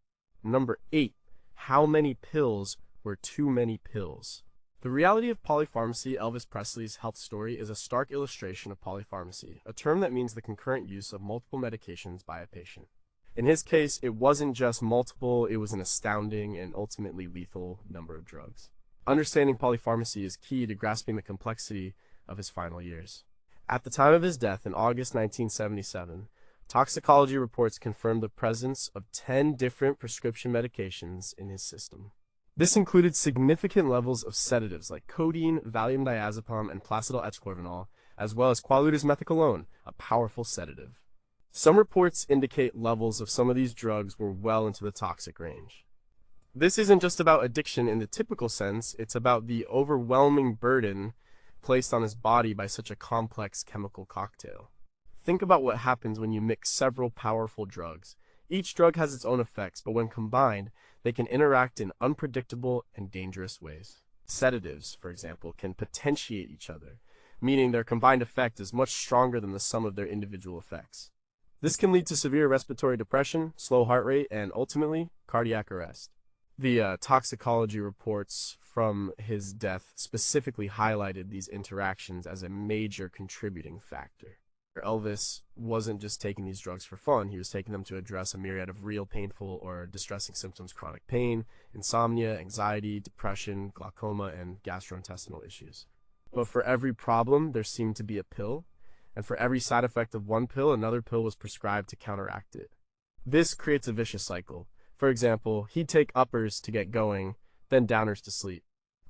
Number 8. How many pills were too many pills? The reality of polypharmacy, Elvis Presley's health story, is a stark illustration of polypharmacy, a term that means the concurrent use of multiple medications by a patient. In his case, it wasn't just multiple, it was an astounding and ultimately lethal number of drugs. Understanding polypharmacy is key to grasping the complexity of his final years. At the time of his death in August 1977, toxicology reports confirmed the presence of 10 different prescription medications in his system. This included significant levels of sedatives like codeine, Valium-diazepam, and placidyl-echelorvinol, as well as quaaludes methicolone, a powerful sedative. Some reports indicate levels of some of these drugs were well into the toxic range. This isn't just about addiction in the typical sense, it's about the overwhelming burden placed on his body by such a complex chemical cocktail. Think about what happens when you mix several powerful drugs. Each drug has its own effects, but when combined, they can interact in unpredictable and dangerous ways. Sedatives, for example, can potentiate each other, meaning their combined effect is much stronger than the sum of their individual effects. This can lead to severe respiratory depression, slow heart rate, and ultimately, cardiac arrest. The toxicology reports from his death specifically highlighted these interactions as a major contributing factor. Elvis wasn't just taking these drugs for fun, he was taking them to address a myriad of real painful or distressing symptoms: chronic pain, insomnia, anxiety, depression, glaucoma, and gastrointestinal issues. But for every problem, there seemed to be a pill, and for every side effect of one pill, another pill was prescribed to counteract it. This creates a vicious cycle. For example, he'd take uppers to get going, then downers to sleep.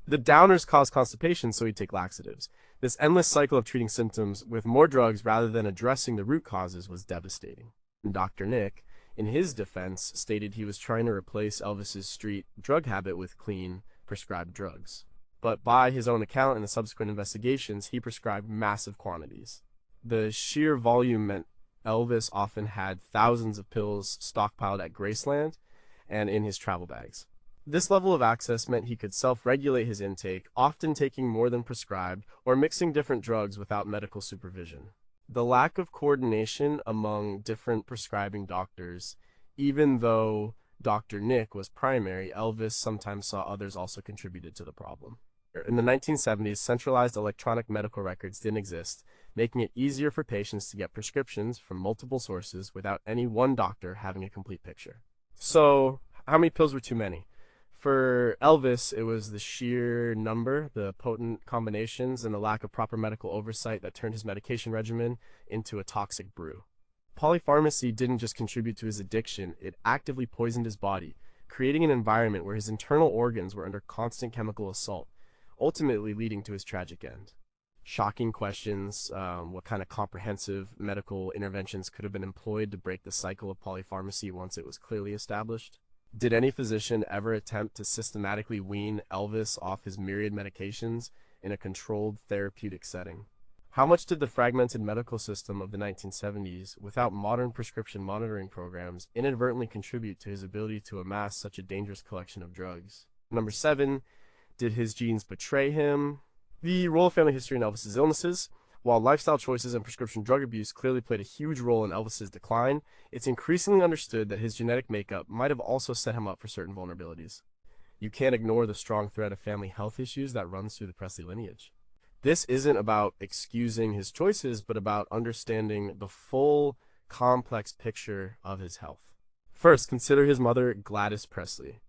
The downers cause constipation, so he'd take laxatives. This endless cycle of treating symptoms with more drugs rather than addressing the root causes was devastating. Dr. Nick, in his defense, stated he was trying to replace Elvis's street drug habit with clean, prescribed drugs. But by his own account and the subsequent investigations, he prescribed massive quantities. The sheer volume meant Elvis often had thousands of pills stockpiled at Graceland and in his travel bags. This level of access meant he could self-regulate his intake, often taking more than prescribed or mixing different drugs without medical supervision. The lack of coordination among different prescribing doctors, even though Dr. Nick was primary, Elvis sometimes saw others also contributed to the problem. In the 1970s, centralized electronic medical records didn't exist, making it easier for patients to get prescriptions from multiple sources without any one doctor having a complete picture. So, how many pills were too many? For Elvis, it was the sheer number, the potent combinations, and the lack of proper medical oversight that turned his medication regimen into a toxic brew. Polypharmacy didn't just contribute to his addiction, it actively poisoned his body, creating an environment where his internal organs were under constant chemical assault, ultimately leading to his tragic end. Shocking questions: what kind of comprehensive medical interventions could have been employed to break the cycle of polypharmacy once it was clearly established? Did any physician ever attempt to systematically wean Elvis off his myriad medications in a controlled therapeutic setting? How much did the fragmented medical system of the 1970s, without modern prescription monitoring programs, inadvertently contribute to his ability to amass such a dangerous collection of drugs? Number 7, did his genes betray him? The role of family history in Elvis's illnesses. While lifestyle choices and prescription drug abuse clearly played a huge role in Elvis's decline, it's increasingly understood that his genetic makeup might have also set him up for certain vulnerabilities. You can't ignore the strong thread of family health issues that runs through the Presley lineage. This isn't about excusing his choices, but about understanding the full, complex picture of his health. First, consider his mother, Gladys Presley.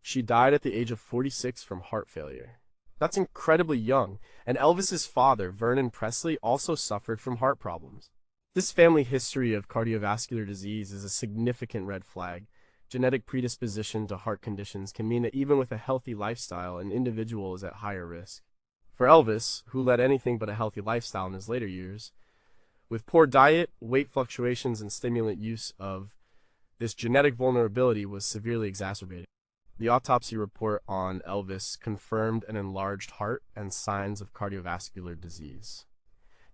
She died at the age of 46 from heart failure. That's incredibly young, and Elvis's father, Vernon Presley, also suffered from heart problems. This family history of cardiovascular disease is a significant red flag. Genetic predisposition to heart conditions can mean that even with a healthy lifestyle, an individual is at higher risk. For Elvis, who led anything but a healthy lifestyle in his later years, with poor diet, weight fluctuations, and stimulant use of this genetic vulnerability was severely exacerbated. The autopsy report on Elvis confirmed an enlarged heart and signs of cardiovascular disease.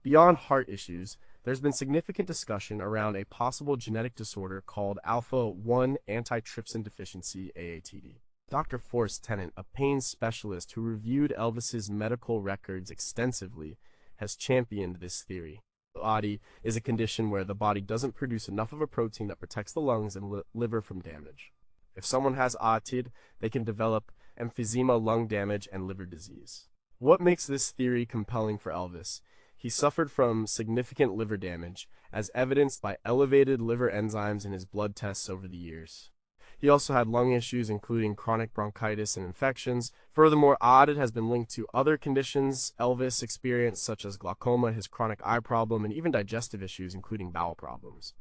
Beyond heart issues, there's been significant discussion around a possible genetic disorder called alpha-1 antitrypsin deficiency, AATD. Dr. Forrest Tennant, a pain specialist who reviewed Elvis's medical records extensively, has championed this theory. AATD is a condition where the body doesn't produce enough of a protein that protects the lungs and liver from damage. If someone has AATD, they can develop emphysema, lung damage, and liver disease. What makes this theory compelling for Elvis? He suffered from significant liver damage, as evidenced by elevated liver enzymes in his blood tests over the years. He also had lung issues, including chronic bronchitis and infections. Furthermore, AATD has been linked to other conditions Elvis experienced, such as glaucoma, his chronic eye problem, and even digestive issues, including bowel problems.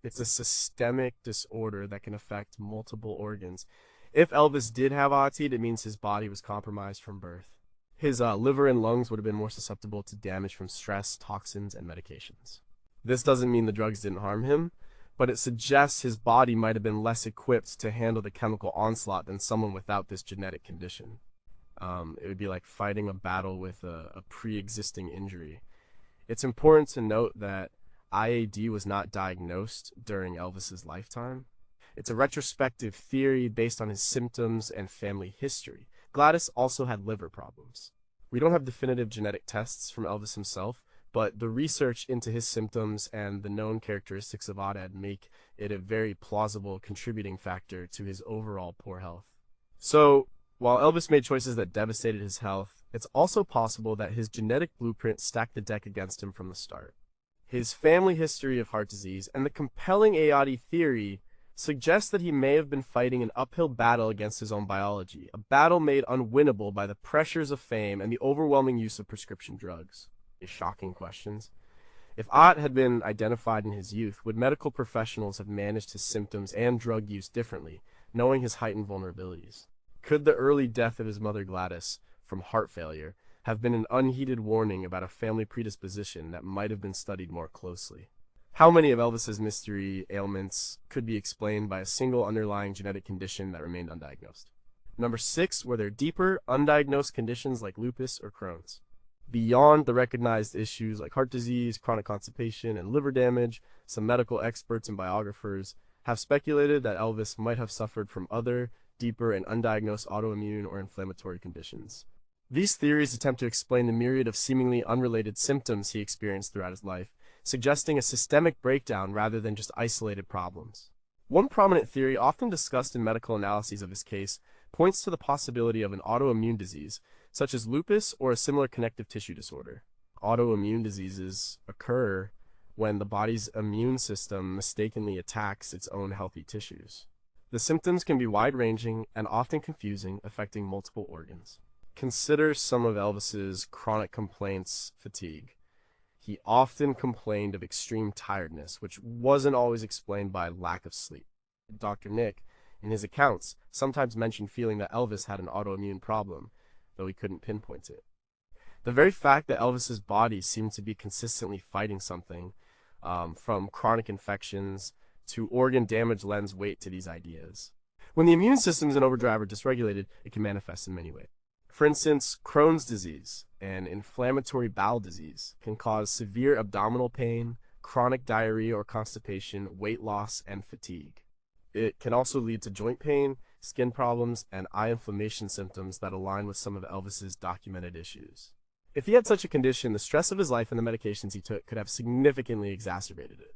It's a systemic disorder that can affect multiple organs. If Elvis did have AATD, it means his body was compromised from birth. His liver and lungs would have been more susceptible to damage from stress, toxins, and medications. This doesn't mean the drugs didn't harm him, but it suggests his body might have been less equipped to handle the chemical onslaught than someone without this genetic condition. It would be like fighting a battle with a pre-existing injury. It's important to note that IAD was not diagnosed during Elvis's lifetime. It's a retrospective theory based on his symptoms and family history. Gladys also had liver problems. We don't have definitive genetic tests from Elvis himself, but the research into his symptoms and the known characteristics of Oddad make it a very plausible contributing factor to his overall poor health. So, while Elvis made choices that devastated his health, it's also possible that his genetic blueprint stacked the deck against him from the start. His family history of heart disease and the compelling Aotti theory suggest that he may have been fighting an uphill battle against his own biology, a battle made unwinnable by the pressures of fame and the overwhelming use of prescription drugs. Shocking questions. If Ott had been identified in his youth, would medical professionals have managed his symptoms and drug use differently, knowing his heightened vulnerabilities? Could the early death of his mother Gladys, from heart failure, have been an unheeded warning about a family predisposition that might have been studied more closely? How many of Elvis's mystery ailments could be explained by a single underlying genetic condition that remained undiagnosed? Number 6, were there deeper, undiagnosed conditions like lupus or Crohn's? Beyond the recognized issues like heart disease, chronic constipation, and liver damage, some medical experts and biographers have speculated that Elvis might have suffered from other, deeper, and undiagnosed autoimmune or inflammatory conditions. These theories attempt to explain the myriad of seemingly unrelated symptoms he experienced throughout his life, suggesting a systemic breakdown rather than just isolated problems. One prominent theory often discussed in medical analyses of his case points to the possibility of an autoimmune disease, such as lupus or a similar connective tissue disorder. Autoimmune diseases occur when the body's immune system mistakenly attacks its own healthy tissues. The symptoms can be wide-ranging and often confusing, affecting multiple organs. Consider some of Elvis's chronic complaints: fatigue. He often complained of extreme tiredness, which wasn't always explained by lack of sleep. Dr. Nick, in his accounts, sometimes mentioned feeling that Elvis had an autoimmune problem, though he couldn't pinpoint it. The very fact that Elvis's body seemed to be consistently fighting something, from chronic infections to organ damage, lends weight to these ideas. When the immune system is in overdrive or dysregulated, it can manifest in many ways. For instance, Crohn's disease, an inflammatory bowel disease, can cause severe abdominal pain, chronic diarrhea or constipation, weight loss, and fatigue. It can also lead to joint pain, skin problems, and eye inflammation symptoms that align with some of Elvis's documented issues. If he had such a condition, the stress of his life and the medications he took could have significantly exacerbated it.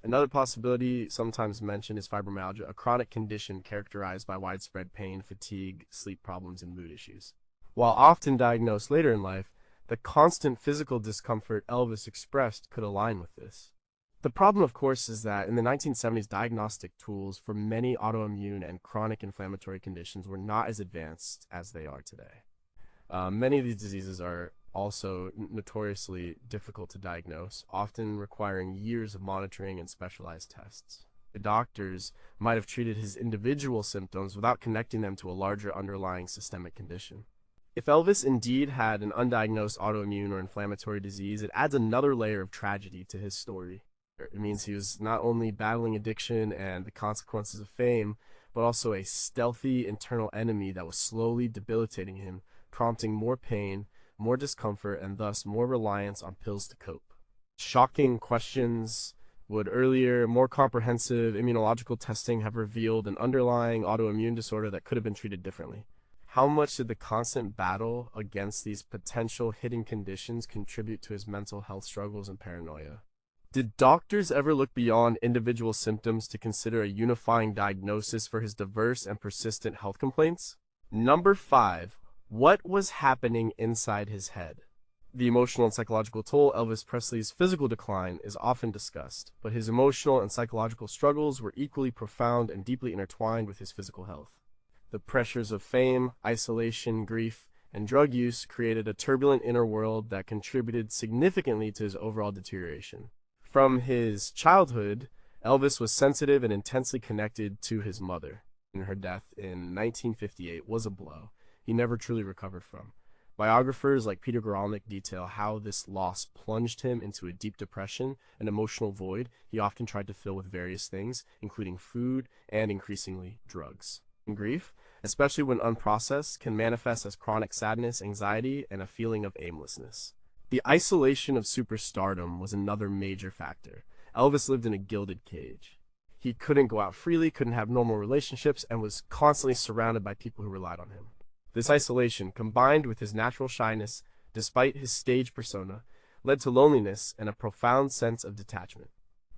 Another possibility sometimes mentioned is fibromyalgia, a chronic condition characterized by widespread pain, fatigue, sleep problems, and mood issues. While often diagnosed later in life, the constant physical discomfort Elvis expressed could align with this. The problem, of course, is that in the 1970s, diagnostic tools for many autoimmune and chronic inflammatory conditions were not as advanced as they are today. Many of these diseases are also notoriously difficult to diagnose, often requiring years of monitoring and specialized tests. The doctors might have treated his individual symptoms without connecting them to a larger underlying systemic condition. If Elvis indeed had an undiagnosed autoimmune or inflammatory disease, it adds another layer of tragedy to his story. It means he was not only battling addiction and the consequences of fame, but also a stealthy internal enemy that was slowly debilitating him, prompting more pain, more discomfort, and thus more reliance on pills to cope. Shocking questions: would earlier, more comprehensive immunological testing have revealed an underlying autoimmune disorder that could have been treated differently? How much did the constant battle against these potential hidden conditions contribute to his mental health struggles and paranoia? Did doctors ever look beyond individual symptoms to consider a unifying diagnosis for his diverse and persistent health complaints? Number 5. What was happening inside his head? The emotional and psychological toll Elvis Presley's physical decline is often discussed, but his emotional and psychological struggles were equally profound and deeply intertwined with his physical health. The pressures of fame, isolation, grief, and drug use created a turbulent inner world that contributed significantly to his overall deterioration. From his childhood, Elvis was sensitive and intensely connected to his mother, and her death in 1958 was a blow he never truly recovered from. Biographers like Peter Goralnik detail how this loss plunged him into a deep depression, an emotional void he often tried to fill with various things, including food and, increasingly, drugs. Grief, especially when unprocessed, can manifest as chronic sadness, anxiety, and a feeling of aimlessness. The isolation of superstardom was another major factor. Elvis lived in a gilded cage. He couldn't go out freely, couldn't have normal relationships, and was constantly surrounded by people who relied on him. This isolation, combined with his natural shyness, despite his stage persona, led to loneliness and a profound sense of detachment.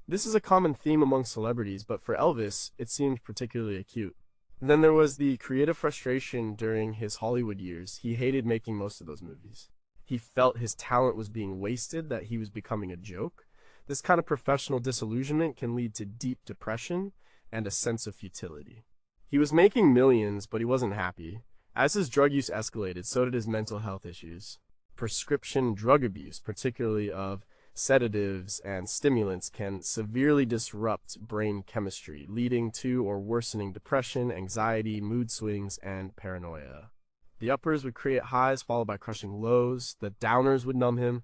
This is a common theme among celebrities, but for Elvis, it seemed particularly acute. Then there was the creative frustration during his Hollywood years. He hated making most of those movies. He felt his talent was being wasted, that he was becoming a joke. This kind of professional disillusionment can lead to deep depression and a sense of futility. He was making millions, but he wasn't happy. As his drug use escalated, so did his mental health issues. Prescription drug abuse, particularly of sedatives and stimulants, can severely disrupt brain chemistry, leading to or worsening depression, anxiety, mood swings, and paranoia. The uppers would create highs followed by crushing lows. The downers would numb him,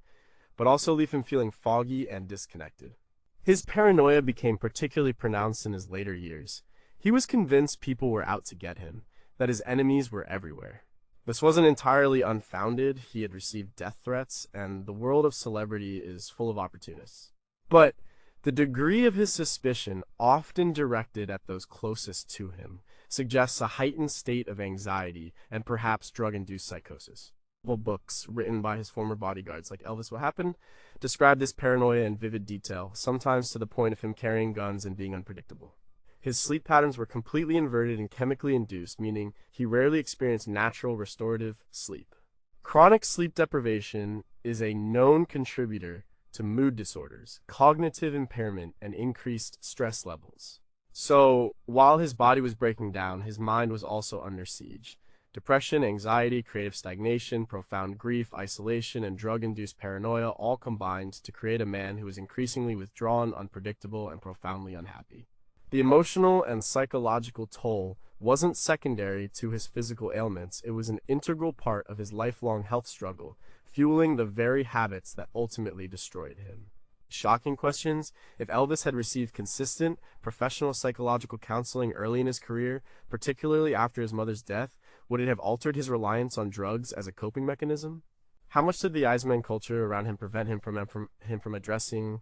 but also leave him feeling foggy and disconnected. His paranoia became particularly pronounced in his later years. He was convinced people were out to get him, that his enemies were everywhere. This wasn't entirely unfounded. He had received death threats, and the world of celebrity is full of opportunists. But the degree of his suspicion, often directed at those closest to him, suggests a heightened state of anxiety and perhaps drug-induced psychosis. Books written by his former bodyguards, like Elvis What Happened, describe this paranoia in vivid detail, sometimes to the point of him carrying guns and being unpredictable. His sleep patterns were completely inverted and chemically induced, meaning he rarely experienced natural restorative sleep. Chronic sleep deprivation is a known contributor to mood disorders, cognitive impairment, and increased stress levels. So, while his body was breaking down, his mind was also under siege. Depression, anxiety, creative stagnation, profound grief, isolation, and drug-induced paranoia all combined to create a man who was increasingly withdrawn, unpredictable, and profoundly unhappy. The emotional and psychological toll wasn't secondary to his physical ailments, it was an integral part of his lifelong health struggle, fueling the very habits that ultimately destroyed him. Shocking questions: if Elvis had received consistent, professional psychological counseling early in his career, particularly after his mother's death, would it have altered his reliance on drugs as a coping mechanism? How much did the Iceman culture around him prevent him from addressing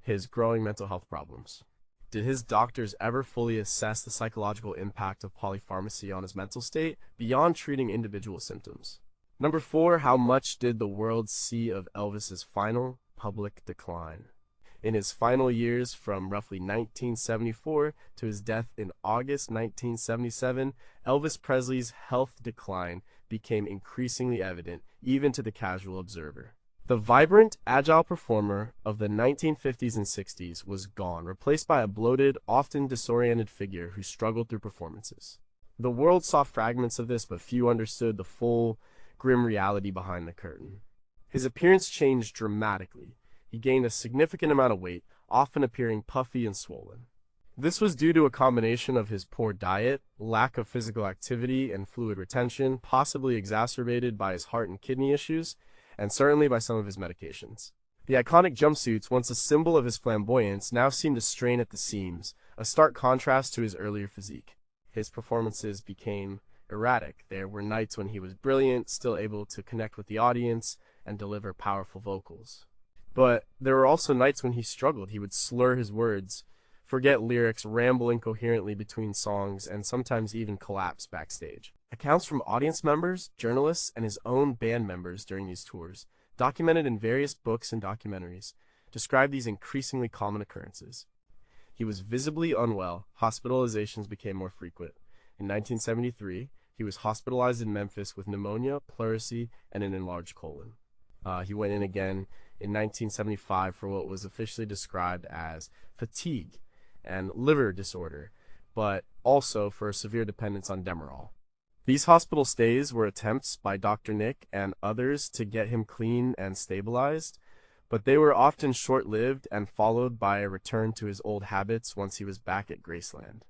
his growing mental health problems? Did his doctors ever fully assess the psychological impact of polypharmacy on his mental state, beyond treating individual symptoms? Number 4, how much did the world see of Elvis's final public decline? In his final years, from roughly 1974 to his death in August 1977, Elvis Presley's health decline became increasingly evident, even to the casual observer. The vibrant, agile performer of the 1950s and 60s was gone, replaced by a bloated, often disoriented figure who struggled through performances. The world saw fragments of this, but few understood the full, grim reality behind the curtain. His appearance changed dramatically. He gained a significant amount of weight, often appearing puffy and swollen. This was due to a combination of his poor diet, lack of physical activity, and fluid retention, possibly exacerbated by his heart and kidney issues, and certainly by some of his medications. The iconic jumpsuits, once a symbol of his flamboyance, now seemed to strain at the seams, a stark contrast to his earlier physique. His performances became erratic. There were nights when he was brilliant, still able to connect with the audience and deliver powerful vocals. But there were also nights when he struggled. He would slur his words, forget lyrics, ramble incoherently between songs, and sometimes even collapse backstage. Accounts from audience members, journalists, and his own band members during these tours, documented in various books and documentaries, describe these increasingly common occurrences. He was visibly unwell. Hospitalizations became more frequent. In 1973, he was hospitalized in Memphis with pneumonia, pleurisy, and an enlarged colon. He went in again in 1975 for what was officially described as fatigue and liver disorder, but also for a severe dependence on Demerol. These hospital stays were attempts by Dr. Nick and others to get him clean and stabilized, but they were often short-lived and followed by a return to his old habits once he was back at Graceland.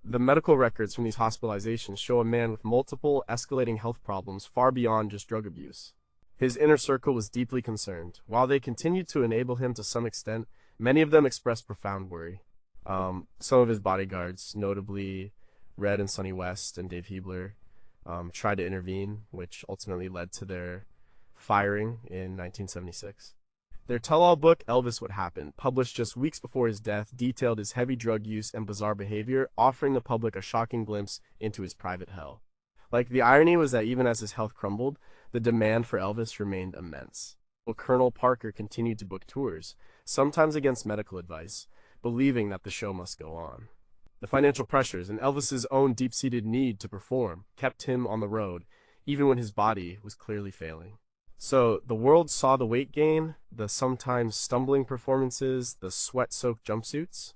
The medical records from these hospitalizations show a man with multiple escalating health problems far beyond just drug abuse. His inner circle was deeply concerned. While they continued to enable him to some extent, many of them expressed profound worry. Some of his bodyguards, notably Red and Sonny West and Dave Hebler, tried to intervene, which ultimately led to their firing in 1976. Their tell-all book, Elvis What Happened, published just weeks before his death, detailed his heavy drug use and bizarre behavior, offering the public a shocking glimpse into his private hell. The irony was that even as his health crumbled, the demand for Elvis remained immense. Well, Colonel Parker continued to book tours, sometimes against medical advice, believing that the show must go on. The financial pressures and Elvis's own deep-seated need to perform kept him on the road, even when his body was clearly failing. So the world saw the weight gain, the sometimes stumbling performances, the sweat-soaked jumpsuits.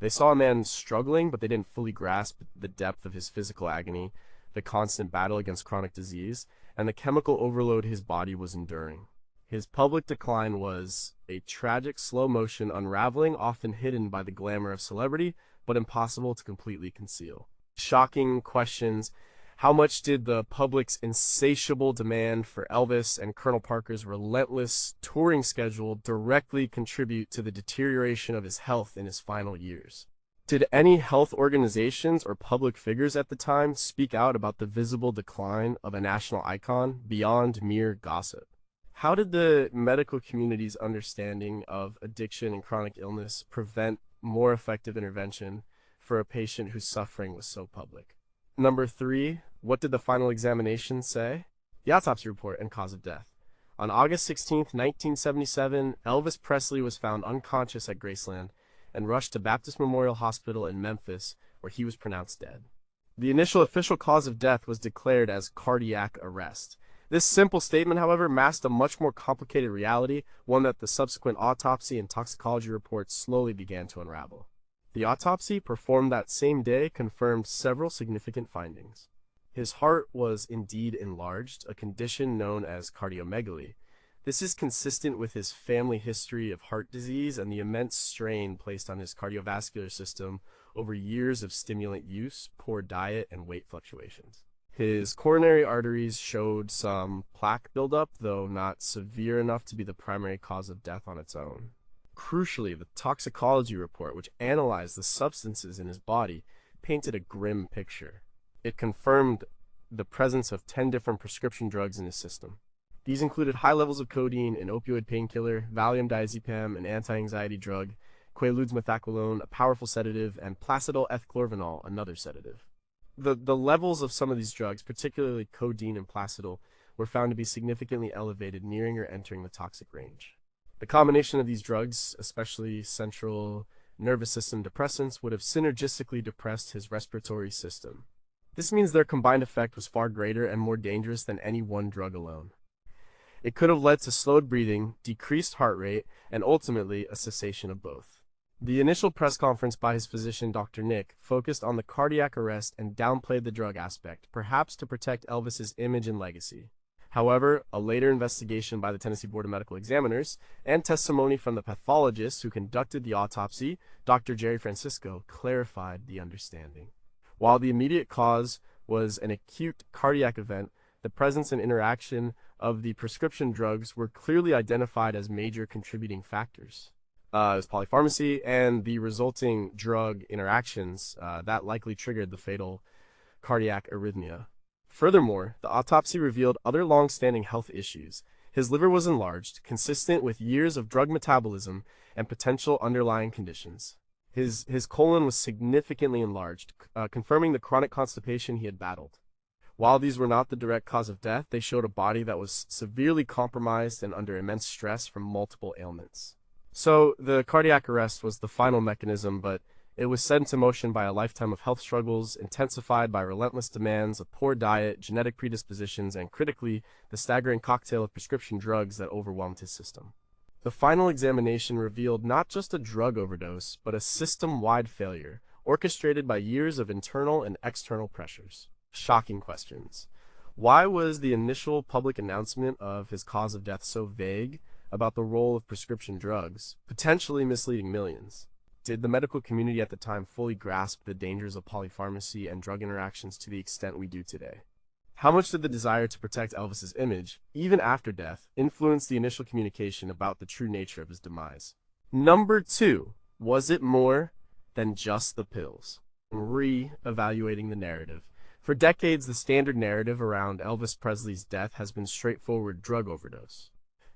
They saw a man struggling, but they didn't fully grasp the depth of his physical agony, the constant battle against chronic disease, and the chemical overload his body was enduring. His public decline was a tragic slow-motion unraveling, often hidden by the glamour of celebrity, but impossible to completely conceal. Shocking questions. How much did the public's insatiable demand for Elvis and Colonel Parker's relentless touring schedule directly contribute to the deterioration of his health in his final years? Did any health organizations or public figures at the time speak out about the visible decline of a national icon beyond mere gossip? How did the medical community's understanding of addiction and chronic illness prevent more effective intervention for a patient whose suffering was so public? Number 3, what did the final examination say? The autopsy report and cause of death. On August 16, 1977, Elvis Presley was found unconscious at Graceland and rushed to Baptist Memorial Hospital in Memphis, where he was pronounced dead. The initial official cause of death was declared as cardiac arrest. This simple statement, however, masked a much more complicated reality, one that the subsequent autopsy and toxicology reports slowly began to unravel. The autopsy, performed that same day, confirmed several significant findings. His heart was indeed enlarged, a condition known as cardiomegaly. This is consistent with his family history of heart disease and the immense strain placed on his cardiovascular system over years of stimulant use, poor diet, and weight fluctuations. His coronary arteries showed some plaque buildup, though not severe enough to be the primary cause of death on its own. Crucially, the toxicology report, which analyzed the substances in his body, painted a grim picture. It confirmed the presence of 10 different prescription drugs in his system. These included high levels of codeine, an opioid painkiller, Valium diazepam, an anti-anxiety drug, Quaaludes methaqualone, a powerful sedative, and Placidol ethchlorvinol, another sedative. The levels of some of these drugs, particularly codeine and Placidol, were found to be significantly elevated, nearing or entering the toxic range. The combination of these drugs, especially central nervous system depressants, would have synergistically depressed his respiratory system. This means their combined effect was far greater and more dangerous than any one drug alone. It could have led to slowed breathing, decreased heart rate, and ultimately a cessation of both. The initial press conference by his physician, Dr. Nick, focused on the cardiac arrest and downplayed the drug aspect, perhaps to protect Elvis's image and legacy. However, a later investigation by the Tennessee Board of Medical Examiners and testimony from the pathologist who conducted the autopsy, Dr. Jerry Francisco, clarified the understanding. While the immediate cause was an acute cardiac event, the presence and interaction of the prescription drugs were clearly identified as major contributing factors. It was polypharmacy and the resulting drug interactions that likely triggered the fatal cardiac arrhythmia. Furthermore, the autopsy revealed other long-standing health issues. His liver was enlarged, consistent with years of drug metabolism and potential underlying conditions. His colon was significantly enlarged, confirming the chronic constipation he had battled. While these were not the direct cause of death, they showed a body that was severely compromised and under immense stress from multiple ailments. So the cardiac arrest was the final mechanism, but it was set into motion by a lifetime of health struggles, intensified by relentless demands, a poor diet, genetic predispositions, and critically, the staggering cocktail of prescription drugs that overwhelmed his system. The final examination revealed not just a drug overdose, but a system-wide failure, orchestrated by years of internal and external pressures. Shocking questions. Why was the initial public announcement of his cause of death so vague about the role of prescription drugs, potentially misleading millions? Did the medical community at the time fully grasp the dangers of polypharmacy and drug interactions to the extent we do today? How much did the desire to protect Elvis's image, even after death, influence the initial communication about the true nature of his demise? Number 2, was it more than just the pills? Re-evaluating the narrative. For decades, the standard narrative around Elvis Presley's death has been straightforward drug overdose.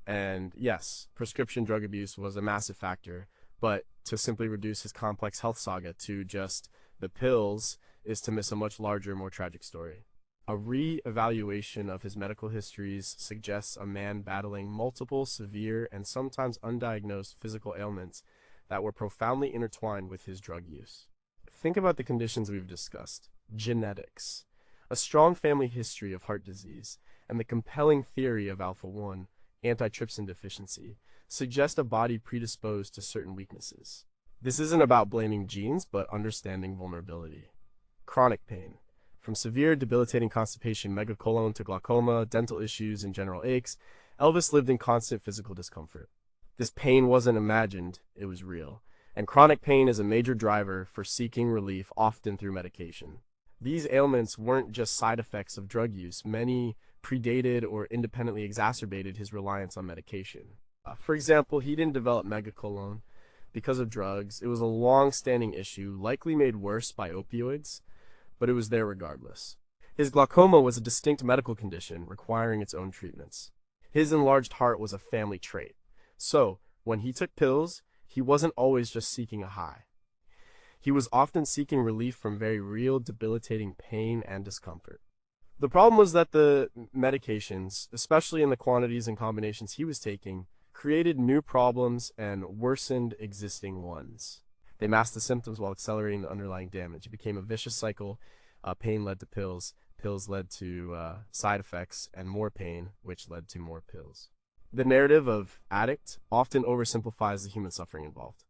And yes, prescription drug abuse was a massive factor, but to simply reduce his complex health saga to just the pills is to miss a much larger, more tragic story. A re-evaluation of his medical histories suggests a man battling multiple severe and sometimes undiagnosed physical ailments that were profoundly intertwined with his drug use. Think about the conditions we've discussed: genetics, a strong family history of heart disease, and the compelling theory of alpha-1 antitrypsin deficiency suggest a body predisposed to certain weaknesses. This isn't about blaming genes, but understanding vulnerability. Chronic pain. From severe, debilitating constipation, megacolon to glaucoma, dental issues, and general aches, Elvis lived in constant physical discomfort. This pain wasn't imagined, it was real. And chronic pain is a major driver for seeking relief, often through medication. These ailments weren't just side effects of drug use. Many predated or independently exacerbated his reliance on medication. For example, he didn't develop megacolon because of drugs. It was a long-standing issue, likely made worse by opioids, but it was there regardless. His glaucoma was a distinct medical condition requiring its own treatments. His enlarged heart was a family trait. So, when he took pills, he wasn't always just seeking a high. He was often seeking relief from very real, debilitating pain and discomfort. The problem was that the medications, especially in the quantities and combinations he was taking, created new problems and worsened existing ones. They masked the symptoms while accelerating the underlying damage. It became a vicious cycle. Pain led to pills. Pills led to side effects and more pain, which led to more pills. The narrative of addict often oversimplifies the human suffering involved.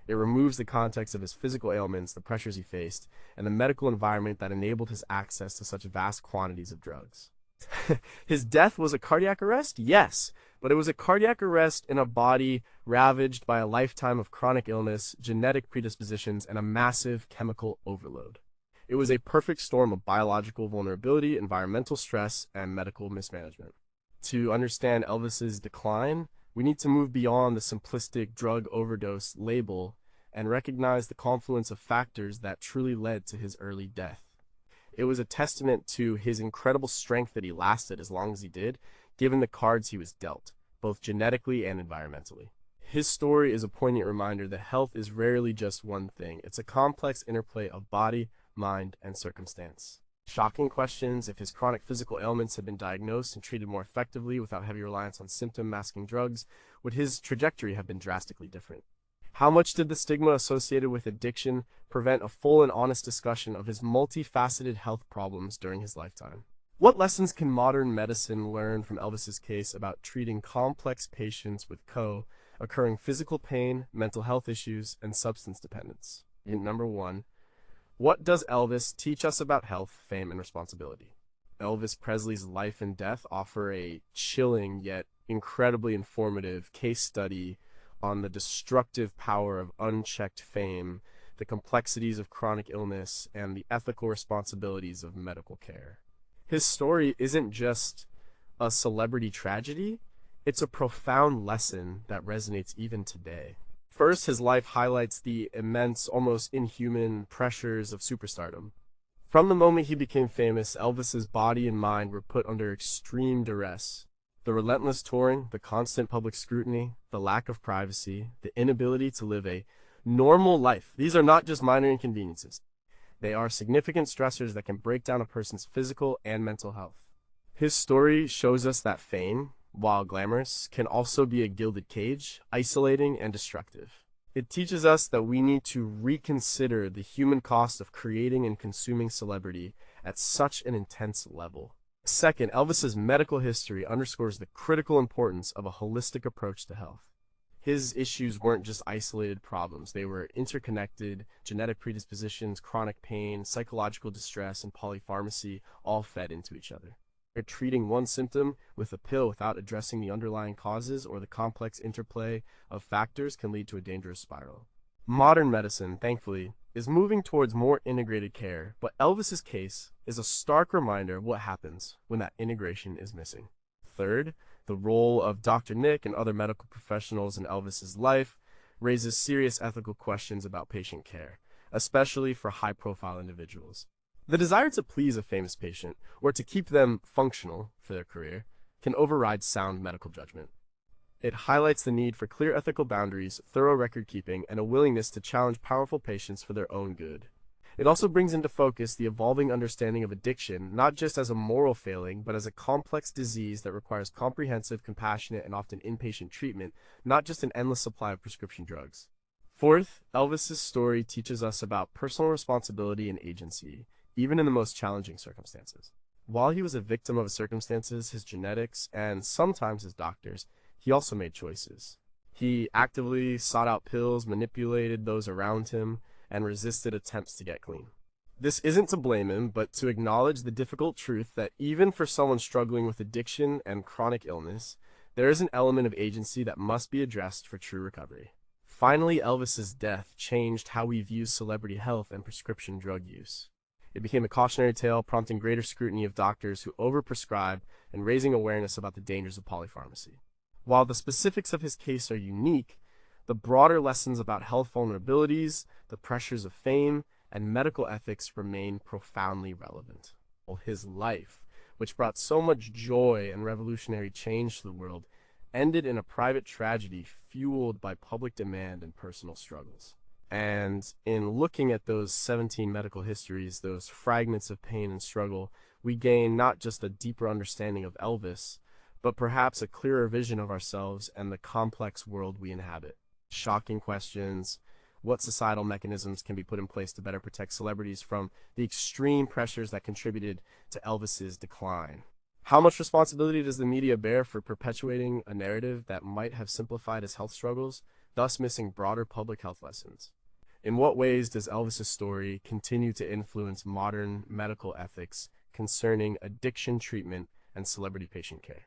It removes the context of his physical ailments, the pressures he faced, and the medical environment that enabled his access to such vast quantities of drugs. His death was a cardiac arrest? Yes, but it was a cardiac arrest in a body ravaged by a lifetime of chronic illness, genetic predispositions, and a massive chemical overload. It was a perfect storm of biological vulnerability, environmental stress, and medical mismanagement. To understand Elvis's decline, we need to move beyond the simplistic drug overdose label and recognize the confluence of factors that truly led to his early death. It was a testament to his incredible strength that he lasted as long as he did, given the cards he was dealt, both genetically and environmentally. His story is a poignant reminder that health is rarely just one thing. It's a complex interplay of body, mind, and circumstance. Shocking questions: if his chronic physical ailments had been diagnosed and treated more effectively without heavy reliance on symptom-masking drugs, would his trajectory have been drastically different? How much did the stigma associated with addiction prevent a full and honest discussion of his multifaceted health problems during his lifetime? What lessons can modern medicine learn from Elvis's case about treating complex patients with co-occurring physical pain, mental health issues, and substance dependence? Number 1. What does Elvis teach us about health, fame, and responsibility? Elvis Presley's life and death offer a chilling yet incredibly informative case study on the destructive power of unchecked fame, the complexities of chronic illness, and the ethical responsibilities of medical care. His story isn't just a celebrity tragedy, it's a profound lesson that resonates even today. First, his life highlights the immense, almost inhuman pressures of superstardom. From the moment he became famous, Elvis's body and mind were put under extreme duress. The relentless touring, the constant public scrutiny, the lack of privacy, the inability to live a normal life. These are not just minor inconveniences. They are significant stressors that can break down a person's physical and mental health. His story shows us that fame, while glamorous, can also be a gilded cage, isolating and destructive. It teaches us that we need to reconsider the human cost of creating and consuming celebrity at such an intense level. Second, Elvis's medical history underscores the critical importance of a holistic approach to health. His issues weren't just isolated problems. They were interconnected: genetic predispositions, chronic pain, psychological distress, and polypharmacy all fed into each other. Treating one symptom with a pill without addressing the underlying causes or the complex interplay of factors can lead to a dangerous spiral. Modern medicine, thankfully, is moving towards more integrated care, but Elvis's case is a stark reminder of what happens when that integration is missing. Third, the role of Dr. Nick and other medical professionals in Elvis's life raises serious ethical questions about patient care, especially for high-profile individuals. The desire to please a famous patient, or to keep them functional for their career, can override sound medical judgment. It highlights the need for clear ethical boundaries, thorough record-keeping, and a willingness to challenge powerful patients for their own good. It also brings into focus the evolving understanding of addiction, not just as a moral failing, but as a complex disease that requires comprehensive, compassionate, and often inpatient treatment, not just an endless supply of prescription drugs. Fourth, Elvis's story teaches us about personal responsibility and agency, even in the most challenging circumstances. While he was a victim of his circumstances, his genetics, and sometimes his doctors, he also made choices. He actively sought out pills, manipulated those around him, and resisted attempts to get clean. This isn't to blame him, but to acknowledge the difficult truth that even for someone struggling with addiction and chronic illness, there is an element of agency that must be addressed for true recovery. Finally, Elvis's death changed how we view celebrity health and prescription drug use. It became a cautionary tale, prompting greater scrutiny of doctors who overprescribe and raising awareness about the dangers of polypharmacy. While the specifics of his case are unique, the broader lessons about health vulnerabilities, the pressures of fame, and medical ethics remain profoundly relevant. His life, which brought so much joy and revolutionary change to the world, ended in a private tragedy fueled by public demand and personal struggles. And in looking at those 17 medical histories, those fragments of pain and struggle, we gain not just a deeper understanding of Elvis, but perhaps a clearer vision of ourselves and the complex world we inhabit. Shocking questions: what societal mechanisms can be put in place to better protect celebrities from the extreme pressures that contributed to Elvis's decline? How much responsibility does the media bear for perpetuating a narrative that might have simplified his health struggles, thus missing broader public health lessons? In what ways does Elvis's story continue to influence modern medical ethics concerning addiction treatment and celebrity patient care?